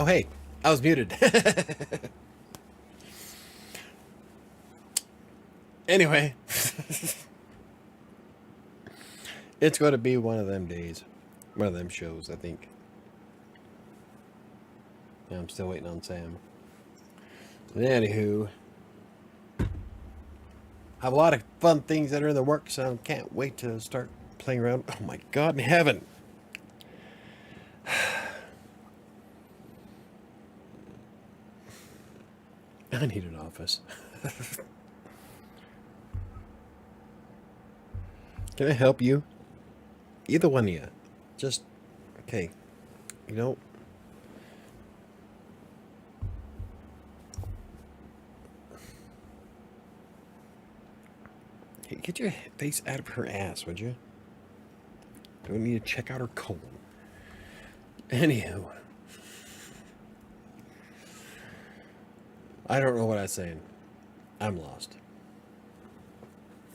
Oh, hey, I was muted. Anyway, it's going to be one of them days. One of them shows, I think. Yeah, I'm still waiting on Sam. Anywho, I have a lot of fun things that are in the works, so I can't wait to start playing around. Oh my God in heaven. I need an office. Can I help you? Either one of you. Just, okay. You know, hey, get your face out of her ass, would you? Don't need to check out her colon. Anywho. I don't know what I was saying. I'm lost.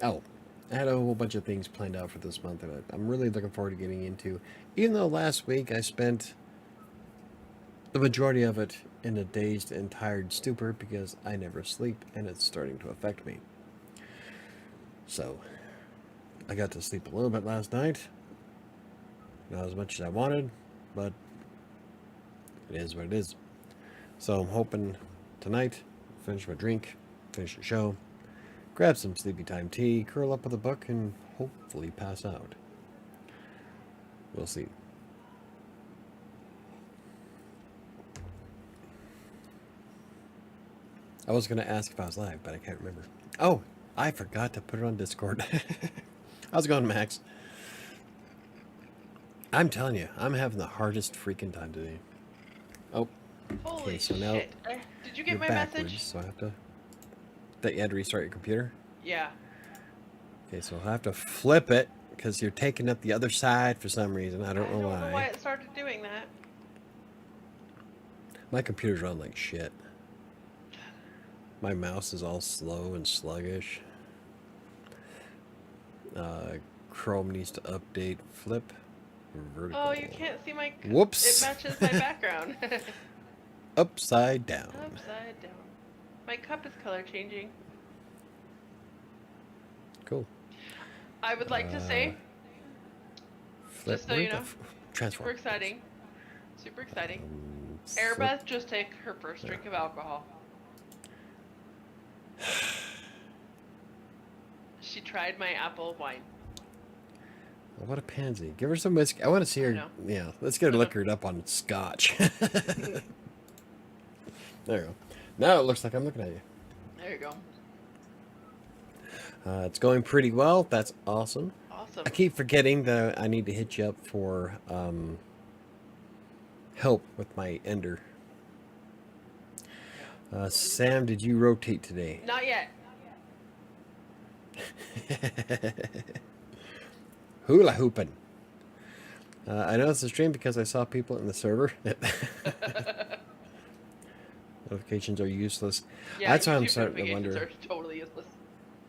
Oh, I had a whole bunch of things planned out for this month that I'm really looking forward to getting into. Even though last week I spent the majority of it in a dazed and tired stupor because I never sleep and it's starting to affect me. So, I got to sleep a little bit last night. Not as much as I wanted, but it is what it is. So I'm hoping tonight, finish my drink, finish the show, grab some sleepy time tea, curl up with a book, and hopefully pass out. We'll see. I was going to ask if I was live, but I can't remember. Oh, I forgot to put it on Discord. How's it going, Max? I'm telling you, I'm having the hardest freaking time today. Oh, Holy okay, so now shit. Did you get you're my backwards, message? so I have to... That you had to restart your computer? Yeah. Okay, so I'll have to flip it, because you're taking up the other side for some reason. I don't know I don't know why why. it started doing that. My computer's run like shit. My mouse is all slow and sluggish. Chrome needs to update. Flip. Vertical. Oh, you can't see my... Whoops. It matches my background. Upside down. Upside down. My cup is color changing. Cool. I would like to say, Flip. just so you know, Transform. super exciting. Super exciting. Airbeth just took her first drink of alcohol. She tried my apple wine. Oh, what a pansy. Give her some whiskey. I want to see her. Yeah, let's get her liquored up on scotch. There you go. Now it looks like I'm looking at you. There you go. It's going pretty well. That's awesome. Awesome. I keep forgetting that I need to hit you up for help with my ender. Sam, did you rotate today? Not yet. Hula hooping. I noticed the stream because I saw people in the server. Notifications are useless. Yeah, that's why I'm YouTube starting to wonder. notifications are totally useless.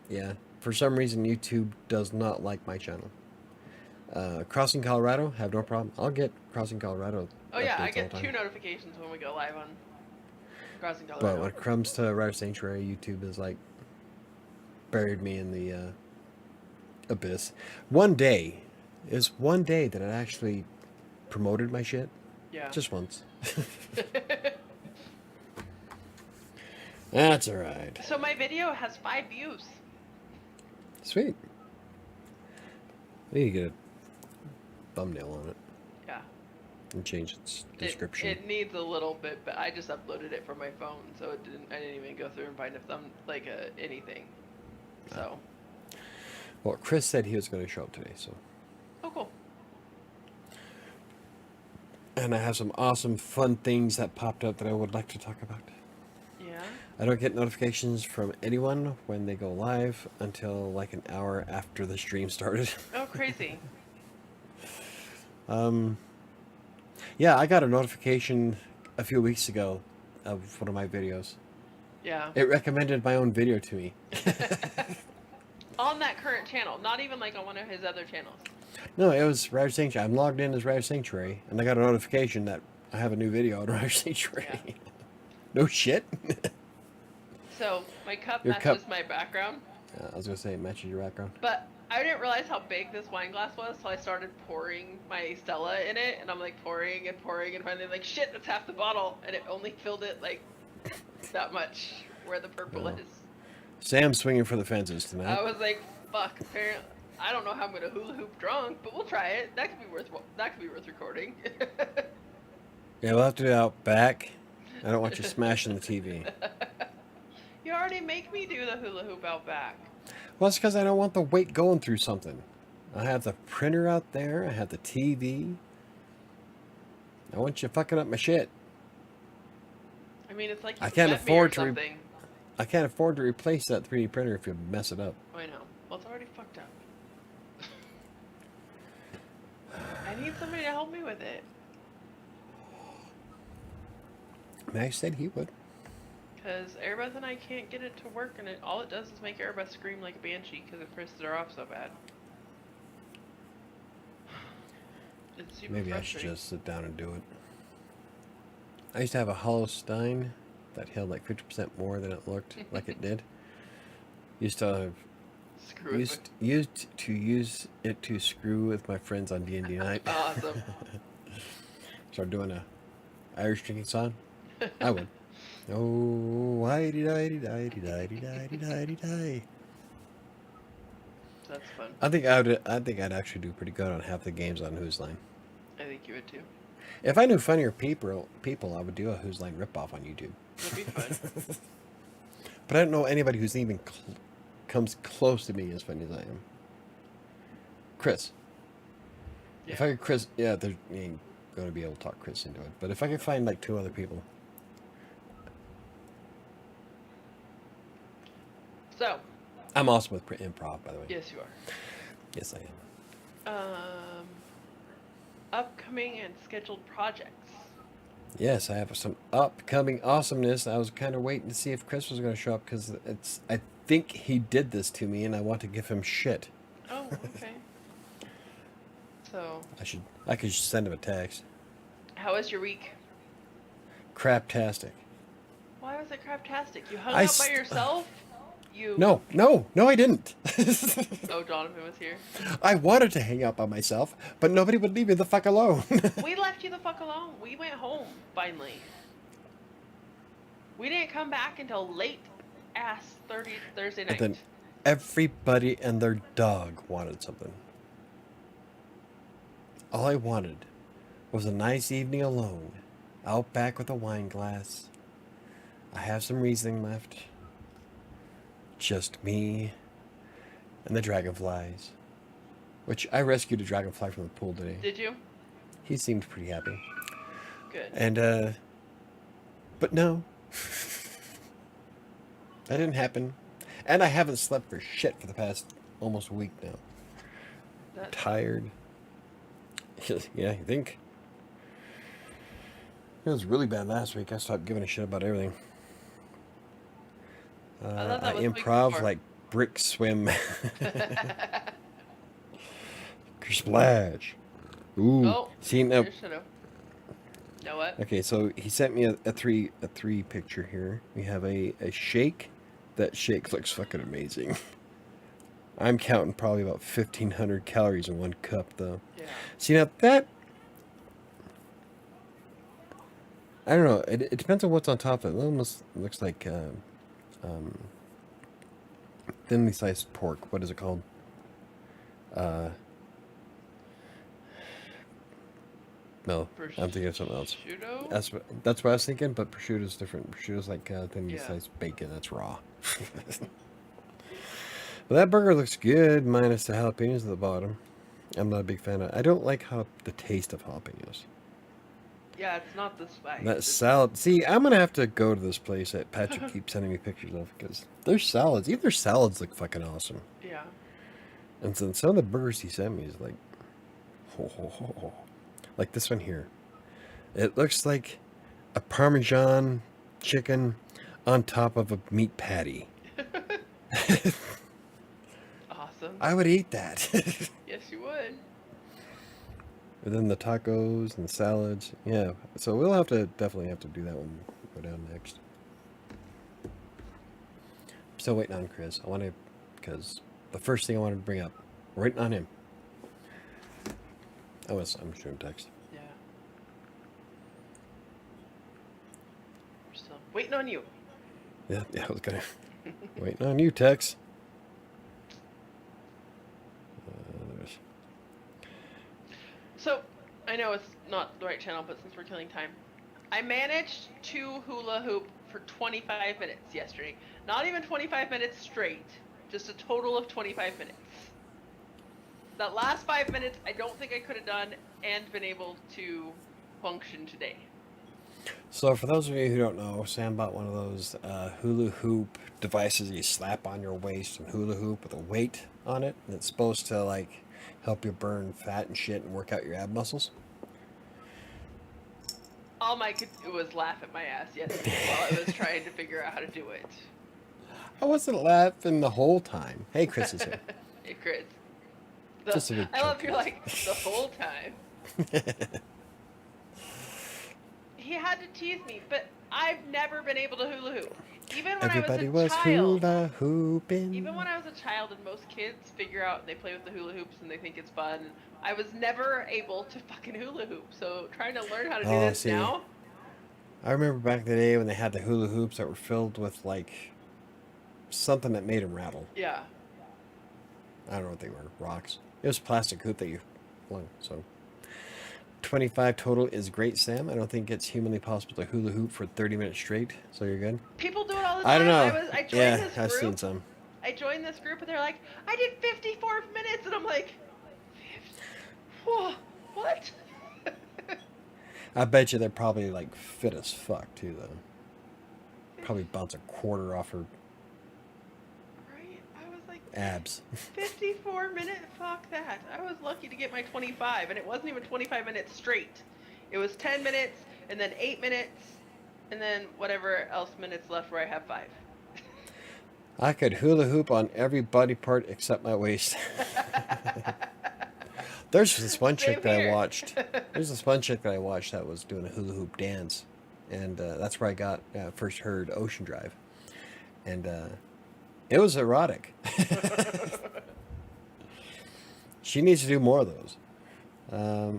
Yeah, for some reason YouTube does not like my channel. Crossing Colorado, have no problem. I'll get Crossing Colorado. Oh yeah, I updates all get the 2 time. notifications when we go live on Crossing Colorado. But when it comes to WriterSanctuary, YouTube is like buried me in the abyss. One day that I actually promoted my shit. Yeah. Just once. That's alright. So my video has 5 views. Sweet. I need to get a thumbnail on it Yeah. and change its description. It needs a little bit, but I just uploaded it from my phone, so I didn't even go through and find anything. So. Well, Chris said he was going to show up today, so. Oh, cool. And I have some awesome, fun things that popped up that I would like to talk about. Yeah. I don't get notifications from anyone when they go live until like an hour after the stream started. Oh, crazy. Yeah, I got a notification a few weeks ago of one of my videos. Yeah. It recommended my own video to me. On that current channel, not even like on one of his other channels. No, it was WriterSanctuary. I'm logged in as WriterSanctuary, and I got a notification that I have a new video on WriterSanctuary. Yeah. No shit. So my cup Your matches cup- my background, I was gonna say it matches your background. but I didn't realize how big this wine glass was, so I started pouring my Stella in it, and I'm like pouring and pouring, and finally like, shit, that's half the bottle, and it only filled it like that much where the purple Oh. is. Sam's swinging for the fences tonight. I was like, fuck. Apparently, I don't know how I'm gonna hula hoop drunk, but we'll try it. That could be worth recording. Yeah, we'll have to do it out back. I don't want you smashing the TV. You already make me do the hula hoop out back. Well, it's because I don't want the weight going through something. I have the printer out there. I have the TV. I want you fucking up my shit. I mean, it's like you I can't fed afford me to or re- something. I can't afford to replace that 3D printer if you mess it up. Oh, I know. Well, it's already fucked up. I need somebody to help me with it. Max said he would. Because Airbus and I can't get it to work, and all it does is make Airbus scream like a banshee because it pisses her off so bad. It's super Maybe I should frustrating. just sit down and do it. I used to have a hollow stein that held like 50% more than it looked like it did. Used to have Screw it. used to use it to screw with my friends on D&D night. Awesome. Start doing a Irish drinking song. I would. Oh, di di di di di di di di. That's fun. I think I'd actually do pretty good on half the games on Who's Line. I think you would too. If I knew funnier people, I would do a Who's Line ripoff on YouTube. That'd be fun. But I don't know anybody who's even comes close to me as funny as I am. Chris. Yeah. If I could Chris, yeah, there ain't going to be able to talk Chris into it. But if I could find like 2 other people. So, I'm awesome with improv, by the way. yes, you are. Yes, I am. Upcoming and scheduled projects. Yes, I have some upcoming awesomeness. I was kind of waiting to see if Chris was going to show up because I think he did this to me and I want to give him shit. Oh, okay. So, I could send him a text. how was your week? Craptastic. Why was it craptastic? You hung I out by yourself? You... No, I didn't. Oh, Donovan was here. I wanted to hang out by myself, but nobody would leave me the fuck alone. We left you the fuck alone. We went home, finally. We didn't come back until late-ass Thursday night. And then everybody and their dog wanted something. All I wanted was a nice evening alone, out back with a wine glass. I have some Riesling left. Just me and the dragonflies. Which I rescued a dragonfly from the pool today. Did you? He seemed pretty happy. Good. And, but no. That didn't happen. And I haven't slept for shit for the past almost a week now. That's Tired. Yeah, you think? It was really bad last week. I stopped giving a shit about everything. thought that I was the week improv before. like brick swim. Splash. Ooh. Oh, See now. you should've. Know what? Okay, so he sent me a three picture here. We have a shake. That shake looks fucking amazing. I'm counting probably about 1,500 calories in one cup, though. Yeah. See, now that... I don't know. It depends on what's on top of it. It almost looks like thinly sliced pork. What is it called? No, I'm thinking of something else. Prosciutto? That's what I was thinking, but prosciutto's different. Prosciutto's like thinly Yeah. sliced bacon. That's raw. Well, that burger looks good, minus the jalapenos at the bottom. I'm not a big fan of. I don't like the taste of jalapenos. Yeah, it's not the spice. That It's- salad. See, I'm gonna have to go to this place that Patrick keeps sending me pictures of because their salads, even their salads, look fucking awesome. Yeah. And so some of the burgers he sent me is like, ho, ho, ho, ho. Like this one here. It looks like a Parmesan chicken on top of a meat patty. Awesome. I would eat that. Yes, you would. But then the tacos and salads. Yeah. So we'll definitely have to do that when we go down next. I'm still waiting on Chris. Because the first thing I wanted to bring up, we're waiting on him. I'm showing text. Yeah. We're still waiting on you. Yeah, I was gonna waiting on you, Tex. So, I know it's not the right channel, but since we're killing time, I managed to hula hoop for 25 minutes yesterday. Not even 25 minutes straight, just a total of 25 minutes. That last 5 minutes, I don't think I could have done and been able to function today. So for those of you who don't know, Sam bought one of those hula hoop devices you slap on your waist and hula hoop with a weight on it. And it's supposed to like help you burn fat and shit and work out your ab muscles. All I could do was laugh at my ass yesterday while I was trying to figure out how to do it. I wasn't laughing the whole time. Hey, Chris is here. Hey, Chris. Just a big I love joke. you're like, the whole time. He had to tease me, but I've never been able to hula hoop. Even when Everybody I was was a child. hula hooping. Even when I was a child and most kids figure out they play with the hula hoops and they think it's fun, I was never able to fucking hula hoop. So trying to learn how to do this see. now. I remember back in the day when they had the hula hoops that were filled with like something that made them rattle. Yeah. I don't know what they were. Rocks. It was a plastic hoop that you flung. So 25 total is great, Sam. I don't think it's humanly possible to hula hoop for 30 minutes straight. So you're good. People do it all the time. I don't know. I joined Yeah, this I've group. seen some. I joined this group and they're like, I did 54 minutes, and I'm like, whoa, what? I bet you they're probably like fit as fuck too, though. Probably bounce a quarter off her Right? I was like, abs. 54 minutes? Fuck that. I was lucky to get my 25, and it wasn't even 25 minutes straight. It was 10 minutes, and then 8 minutes, and then whatever else minutes left where I have 5. I could hula hoop on every body part except my waist. There's this one chick that I watched. There's this one chick that I watched that was doing a hula hoop dance, and that's where I first heard Ocean Drive, and it was erotic. She needs to do more of those.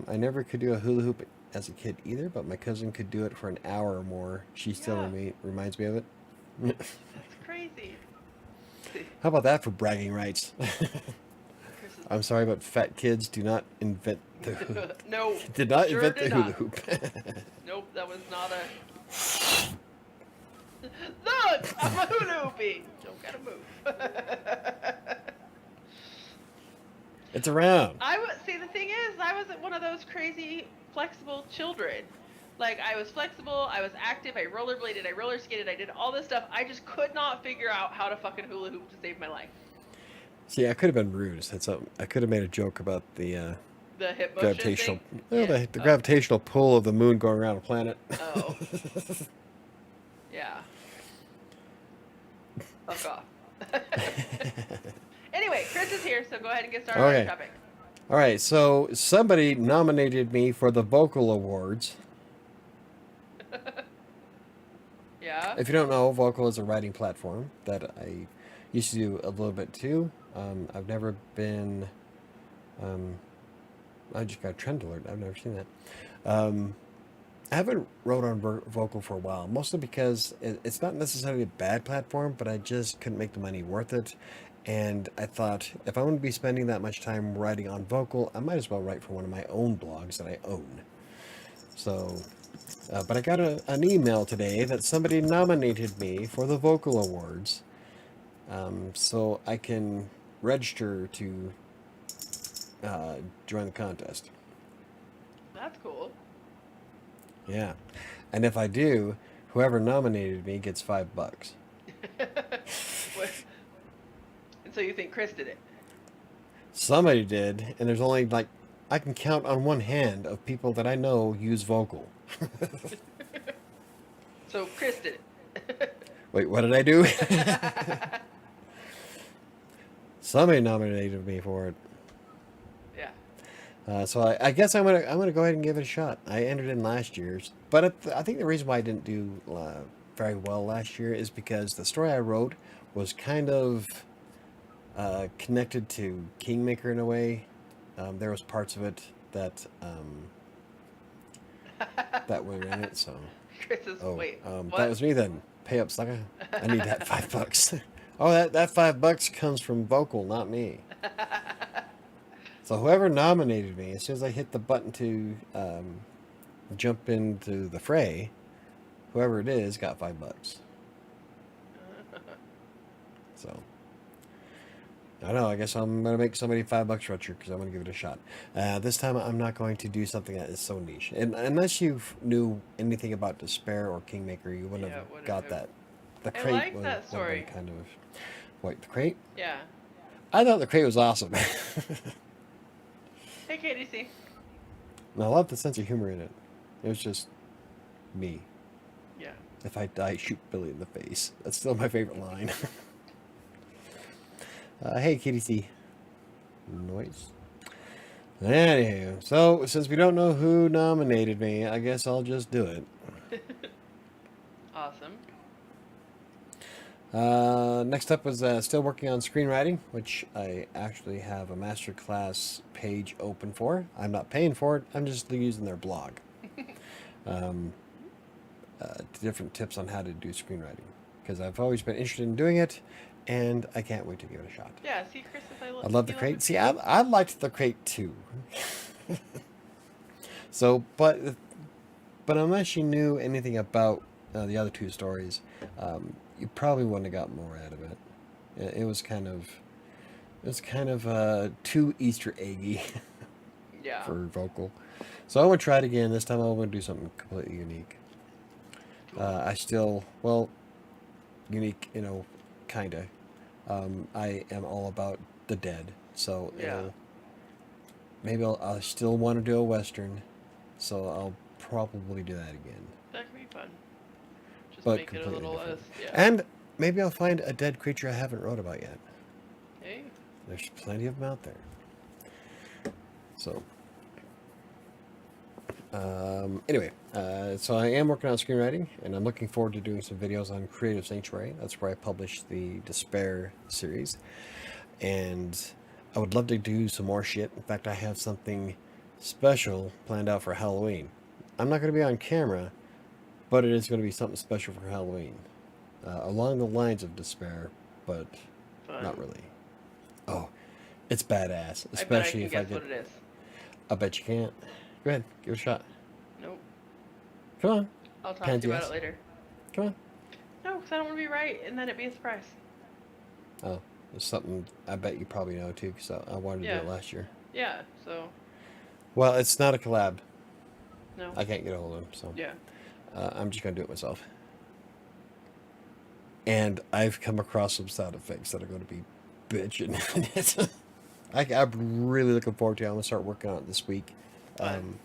I never could do a hula hoop as a kid either, but my cousin could do it for an hour or more. She still reminds me of it. That's crazy. How about that for bragging rights? I'm sorry, but fat kids do not invent the hoop. No. Did not sure invent did the not. hula hoop. Nope, that was not a... Look! I'm a hula hooping! Don't gotta move. It's around. See, the thing is, I wasn't one of those crazy flexible children. Like, I was flexible, I was active, I rollerbladed, I roller skated, I did all this stuff. I just could not figure out how to fucking hula hoop to save my life. See, I could have been rude. I could have made a joke about the hip motion gravitational, thing? well, the gravitational pull of the moon going around a planet. Oh. Yeah. Fuck off. Anyway, Chris is here, so go ahead and get started on your topic. All right, so somebody nominated me for the Vocal Awards. Yeah. If you don't know, Vocal is a writing platform that I used to do a little bit too. I've never been. I just got a trend alert. I've never seen that. I haven't wrote on Vocal for a while, mostly because it's not necessarily a bad platform, but I just couldn't make the money worth it. And I thought, if I'm going to be spending that much time writing on Vocal, I might as well write for one of my own blogs that I own. So, but I got an email today that somebody nominated me for the Vocal Awards. So I can register to join the contest. That's cool. Yeah. And if I do, whoever nominated me gets $5. And so you think Chris did it? Somebody did, and there's only like, I can count on one hand of people that I know use Vocal. So Chris did it. Wait, what did I do? Somebody nominated me for it. Yeah. So I guess I'm gonna go ahead and give it a shot. I entered in last year's, but I think the reason why I didn't do very well last year is because the story I wrote was kind of connected to Kingmaker in a way. There was parts of it that were in it. So Chris is wait. that What? was me then. Pay up, sucker. I need that $5. Oh, that $5 comes from Vocal, not me. So whoever nominated me, as soon as I hit the button to jump into the fray, whoever it is got $5. So I don't know. I guess I'm gonna make somebody $5 richer because I'm gonna give it a shot. This time I'm not going to do something that is so niche. And unless you knew anything about Despair or Kingmaker, you wouldn't have got that. The I crate like would that have story. been kind of. Wait, the crate? Yeah. I thought the crate was awesome. Hey, KDC. And I love the sense of humor in it. It was just me. Yeah. If I die, shoot Billy in the face. That's still my favorite line. Hey, KDC. Noise. Anywho, so since we don't know who nominated me, I guess I'll just do it. Awesome. Next up was still working on screenwriting, which I actually have a masterclass page open for. I'm not paying for it. I'm just using their blog. Different tips on how to do screenwriting, because I've always been interested in doing it, and I can't wait to give it a shot. Yeah. See, Chris, if I love the crate. See, I liked the crate too. So, but unless you knew anything about the other two stories, you probably wouldn't have got more out of it. It was kind of too Easter eggy Yeah. for Vocal. So I'm gonna try it again. This time I'm gonna do something completely unique. Unique, kinda. I am all about the dead, so Yeah. maybe I still want to do a Western, so I'll probably do that again. That could be fun. Just But make it a completely little different. less. Yeah. And maybe I'll find a dead creature I haven't wrote about yet. Hey. There's plenty of them out there. So, anyway, so I am working on screenwriting, and I'm looking forward to doing some videos on WriterSanctuary. That's where I publish the Despair series. And I would love to do some more shit. In fact, I have something special planned out for Halloween. I'm not going to be on camera, but it is going to be something special for Halloween. Along the lines of Despair, but Fun. not really. Oh, it's badass. I Especially bet I can if guess what it is. I bet you can't. Go ahead, give it a shot. Nope. Come on. I'll talk Can't to you guess. about it later. Come on. No, because I don't want to be right, and then it'd be a surprise. Oh, it's something I bet you probably know too, because I wanted to do it last year. Yeah. So. Well, it's not a collab. No. I can't get a hold of him, so Yeah. I'm just gonna do it myself. And I've come across some sound effects that are going to be bitching. I'm really looking forward to it. I'm gonna start working on it this week, and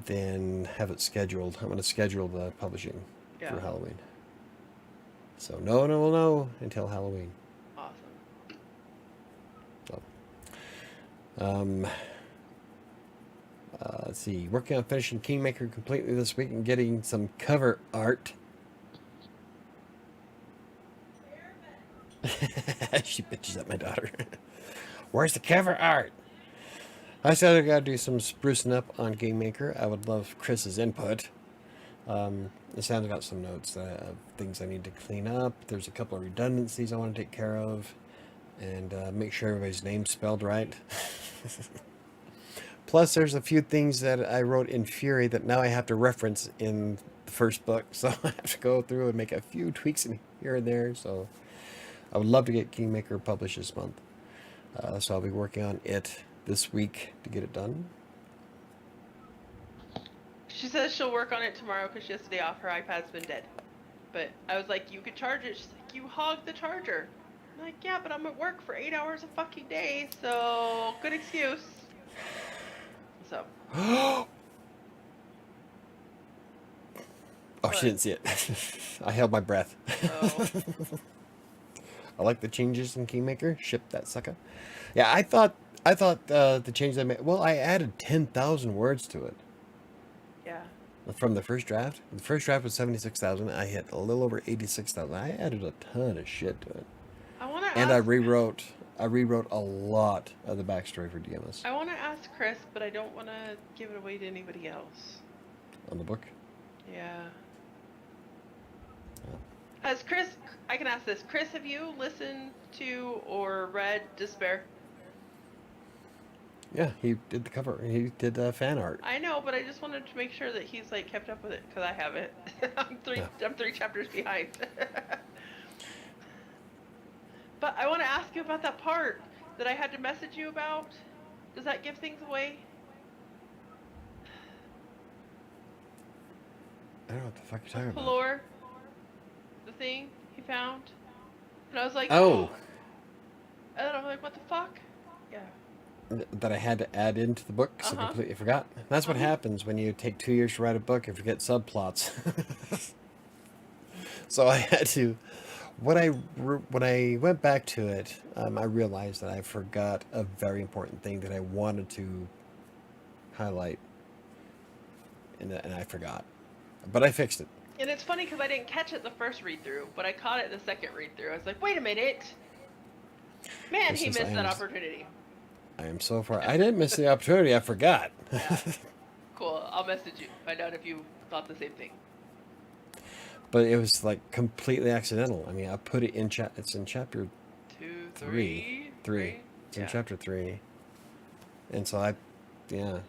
then have it scheduled. I'm gonna schedule the publishing for Halloween. So no one will know until Halloween. Awesome. So, let's see. Working on finishing Kingmaker completely this week and getting some cover art. She bitches at my daughter. Where's the cover art? I said I gotta do some sprucing up on Kingmaker. I would love Chris's input. Sam's got some notes of things I need to clean up. There's a couple of redundancies I want to take care of, and make sure everybody's name's spelled right. Plus, there's a few things that I wrote in Fury that now I have to reference in the first book, so I have to go through and make a few tweaks in here and there. So I would love to get Kingmaker published this month. So I'll be working on it this week to get it done. She says she'll work on it tomorrow because she has the day off. Her iPad's been dead. But I was like, you could charge it. She's like, you hog the charger. I'm like, yeah, but I'm at work for 8 hours a fucking day, so good excuse. So. Oh, she didn't see it. I held my breath. Oh. I like the changes in Kingmaker. Ship that sucker. Yeah, I thought I thought the change I made. Well, I added 10,000 words to it Yeah. from the first draft. The first draft was 76,000. I hit a little over 86,000. I added a ton of shit to it, I want to and I ask. rewrote. I rewrote a lot of the backstory for DMS I want to ask Chris, but I don't want to give it away to anybody else. on the book. Yeah. Yeah. Has Chris? I can ask this. Chris, have you listened to or read Despair? Yeah, he did the cover. He did fan art. I know, but I just wanted to make sure that he's like kept up with it because I haven't. Yeah. I'm 3 chapters behind. But I want to ask you about that part that I had to message you about. Does that give things away? I don't know what the fuck you're talking about. Pelor, the thing he found, and I was like, Oh, and then I'm like, what the fuck? Yeah. that I had to add into the book because I Uh-huh. completely forgot. That's what happens when you take 2 years to write a book and forget subplots. So I had to. When I went back to it, I realized that I forgot a very important thing that I wanted to highlight, and I forgot. But I fixed it. And it's funny because I didn't catch it the first read through, but I caught it the second read through. I was like, wait a minute. Man, he Since missed I that am- opportunity. I am so far. I didn't miss the opportunity. I forgot. Yeah. Cool. I'll message you. Find out if you thought the same thing. But it was like completely accidental. I mean, I put it in It's in chapter 2, 3. 3. It's in Yeah. chapter 3. And so yeah.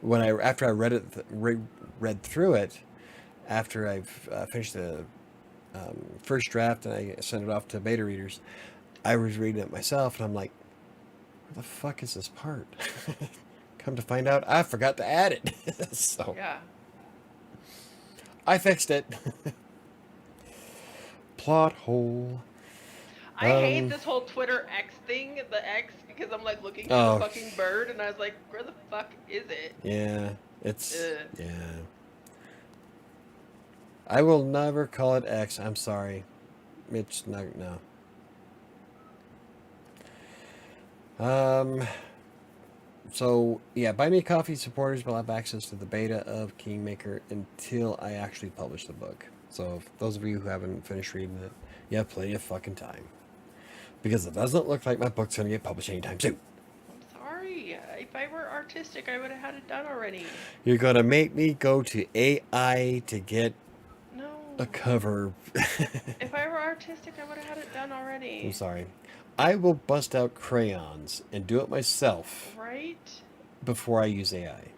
After I read through it, after I've finished the first draft and I sent it off to beta readers, I was reading it myself and I'm like, where the fuck is this part? Come to find out, I forgot to add it. So Yeah. I fixed it. Plot hole. I hate this whole Twitter X thing, the X, because I'm like looking for the fucking bird, and I was like, where the fuck is it? Yeah, it's Ugh. yeah. I will never call it X. I'm sorry. It's not no. So yeah, Buy Me a Coffee supporters will have access to the beta of Kingmaker until I actually publish the book. So if those of you who haven't finished reading it, you have plenty of fucking time. Because it doesn't look like my book's gonna get published anytime soon. I'm sorry. If I were artistic, I would have had it done already. You're gonna make me go to AI to get No. a cover. If I were artistic, I would have had it done already. I'm sorry. I will bust out crayons and do it myself Right? before I use AI.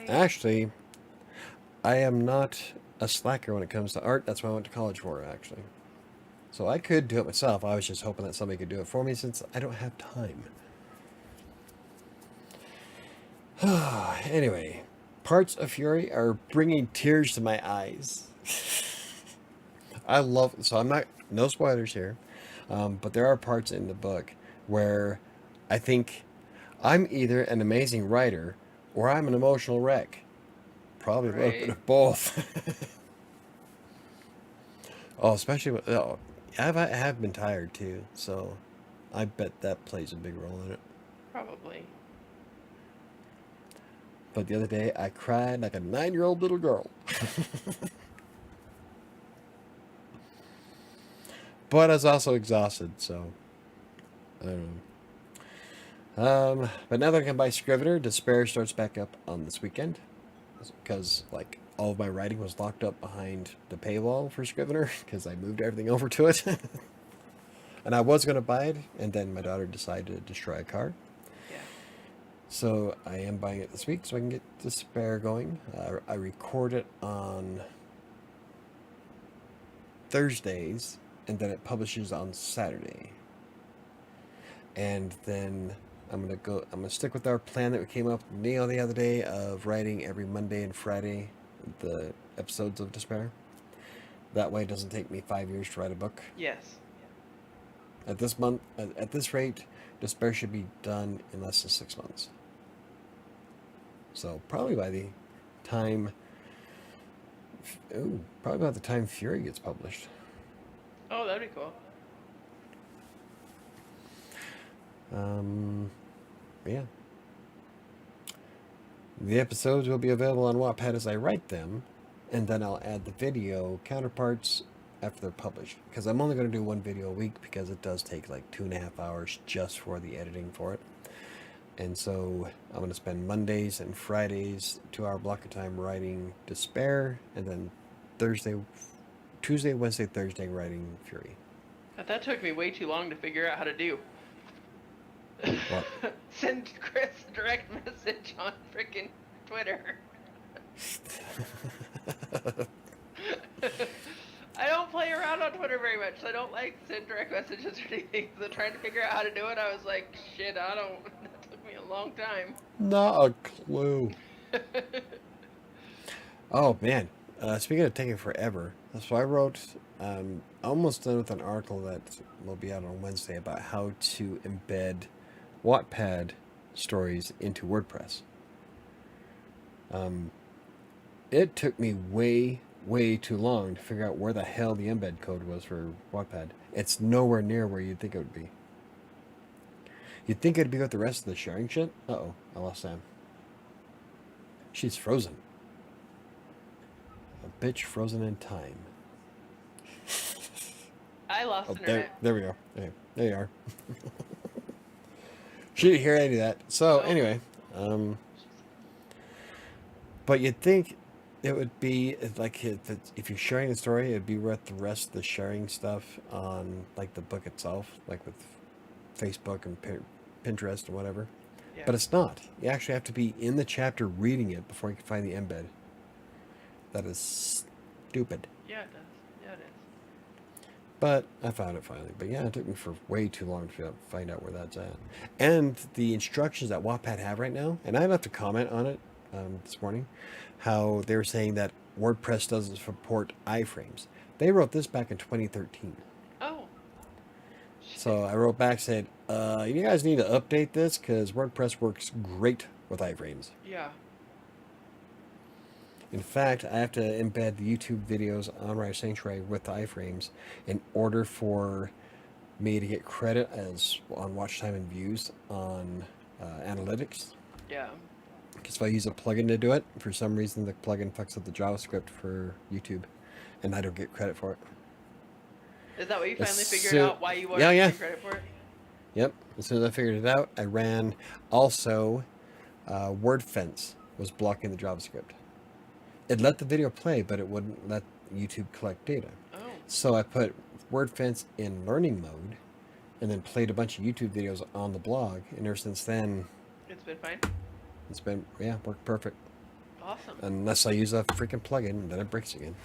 Actually, I am not a slacker when it comes to art. That's what I went to college for, actually. So I could do it myself. I was just hoping that somebody could do it for me since I don't have time. Anyway, parts of Fury are bringing tears to my eyes. So I'm not, no spoilers here, but there are parts in the book where I think I'm either an amazing writer or I'm an emotional wreck. Probably a little bit of both. Oh, especially with, I have been tired too, so I bet that plays a big role in it. Probably. But the other day, I cried like a 9-year-old little girl. But I was also exhausted, so I don't know. But now that I can buy Scrivener, Despair starts back up on this weekend. Because, like, all of my writing was locked up behind the paywall for Scrivener, because I moved everything over to it. And I was going to buy it, and then my daughter decided to destroy a car. Yeah. So I am buying it this week so I can get Despair going. I record it on Thursdays, and then it publishes on Saturday. And then I'm gonna stick with our plan that we came up with Neil the other day of writing every Monday and Friday the episodes of Despair. That way it doesn't take me 5 years to write a book. Yes. At this rate, Despair should be done in less than 6 months. So probably by the time Fury gets published. Oh, that'd be cool. Yeah. The episodes will be available on Wattpad as I write them, and then I'll add the video counterparts after they're published. Because I'm only going to do one video a week because it does take like 2.5 hours just for the editing for it. And so I'm going to spend Mondays and Fridays, 2-hour block of time writing Despair, and then Tuesday, Wednesday, Thursday writing Fury. That took me way too long to figure out how to do. What? Send Chris a direct message on frickin' Twitter. I don't play around on Twitter very much, so I don't like send direct messages or anything. So trying to figure out how to do it, I was like, shit, I don't. That took me a long time. Not a clue. Oh man, speaking of taking forever, so I wrote, almost done with an article that will be out on Wednesday about how to embed Wattpad stories into WordPress. It took me way too long to figure out where the hell the embed code was for Wattpad. It's nowhere near where you'd think it would be. You'd think it'd be with the rest of the sharing shit. Uh-oh, I lost Sam. She's frozen. A bitch frozen in time. I lost internet. There we go. There you are. She didn't hear any of that. So anyway, but you'd think it would be like if you're sharing a story, it'd be worth the rest of the sharing stuff on like the book itself, like with Facebook and Pinterest or whatever. Yeah. But it's not. You actually have to be in the chapter reading it before you can find the embed. That is stupid. Yeah, it does. Yeah, it is. But I found it finally. But yeah, it took me for way too long to find out where that's at. And the instructions that Wattpad have right now, and I left a comment on it this morning, how they were saying that WordPress doesn't support iframes. They wrote this back in 2013. Oh. So I wrote back, said, you guys need to update this because WordPress works great with iframes. Yeah. In fact, I have to embed the YouTube videos on WriterSanctuary with the iframes in order for me to get credit as on watch time and views on analytics. Yeah. Because if I use a plugin to do it, for some reason the plugin fucks up the JavaScript for YouTube, and I don't get credit for it. Is that what you finally figured So- out? Why you weren't Yeah. getting credit for it? Yep. As soon as I figured it out, I ran also WordFence was blocking the JavaScript. It let the video play, but it wouldn't let YouTube collect data. Oh. So I put WordFence in learning mode and then played a bunch of YouTube videos on the blog. And ever since then, It's been fine. it's been, worked perfect. Awesome. Unless I use a freaking plugin, and then it breaks again.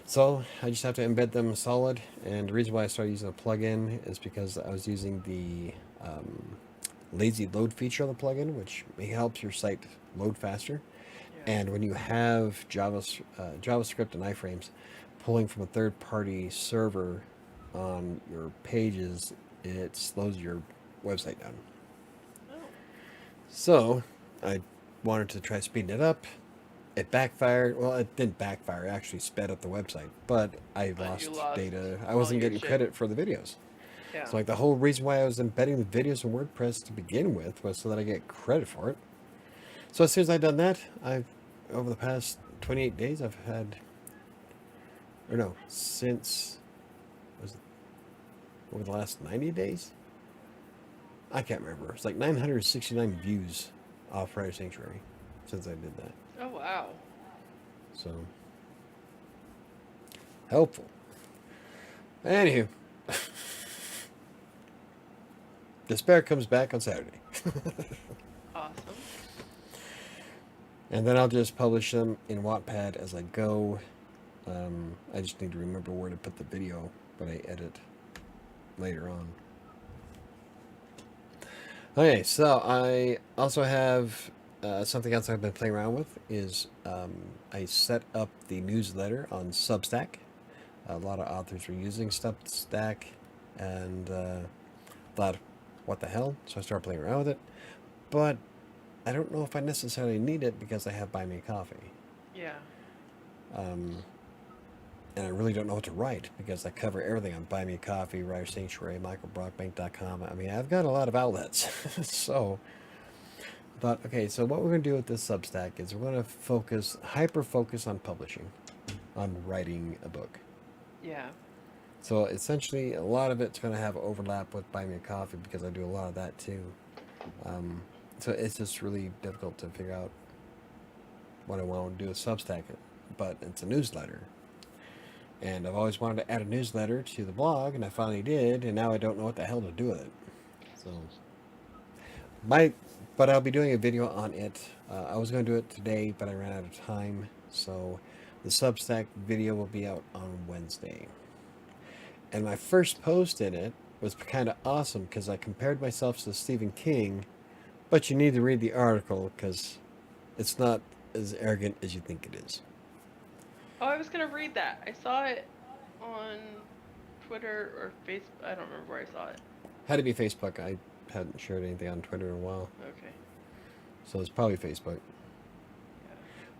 So I just have to embed them solid. And the reason why I started using a plugin is because I was using the lazy load feature of the plugin, which helps your site load faster. Yeah. And when you have JavaScript and iframes pulling from a third-party server on your pages, it slows your website down. Oh. So I wanted to try speeding it up. It backfired. Well, it didn't backfire. It actually sped up the website, but I But you lost lost data. I all wasn't your getting shit. credit for the videos. Yeah. So like the whole reason why I was embedding the videos in WordPress to begin with was so that I get credit for it. So as soon as I've done that, over the past 28 days, I've had, since, over the last 90 days? I can't remember. It's like 969 views off WriterSanctuary since I did that. Oh wow. So, helpful. Anywho, Despair comes back on Saturday. Awesome. And then I'll just publish them in Wattpad as I go. I just need to remember where to put the video when I edit later on. Okay, so I also have something else I've been playing around with is I set up the newsletter on Substack. A lot of authors were using Substack and thought, what the hell? So I started playing around with it. But I don't know if I necessarily need it because I have Buy Me a Coffee. Yeah. and I really don't know what to write because I cover everything on Buy Me a Coffee, WriterSanctuary, MichaelBrockbank.com. I mean, I've got a lot of outlets. So I thought, okay, so what we're going to do with this Substack is we're going to hyper focus on publishing, on writing a book. Yeah. So essentially, a lot of it's going to have overlap with Buy Me a Coffee because I do a lot of that too. So it's just really difficult to figure out what I want to do with Substack, but it's a newsletter. And I've always wanted to add a newsletter to the blog, and I finally did, and now I don't know what the hell to do with it. So, but I'll be doing a video on it. I was going to do it today, but I ran out of time. So the Substack video will be out on Wednesday. And my first post in it was kind of awesome because I compared myself to Stephen King, but you need to read the article because it's not as arrogant as you think it is. Oh, I was gonna read that. I saw it on Twitter or Facebook. I don't remember where I saw it. Had to be Facebook. I hadn't shared anything on Twitter in a while. Okay. So it's probably Facebook.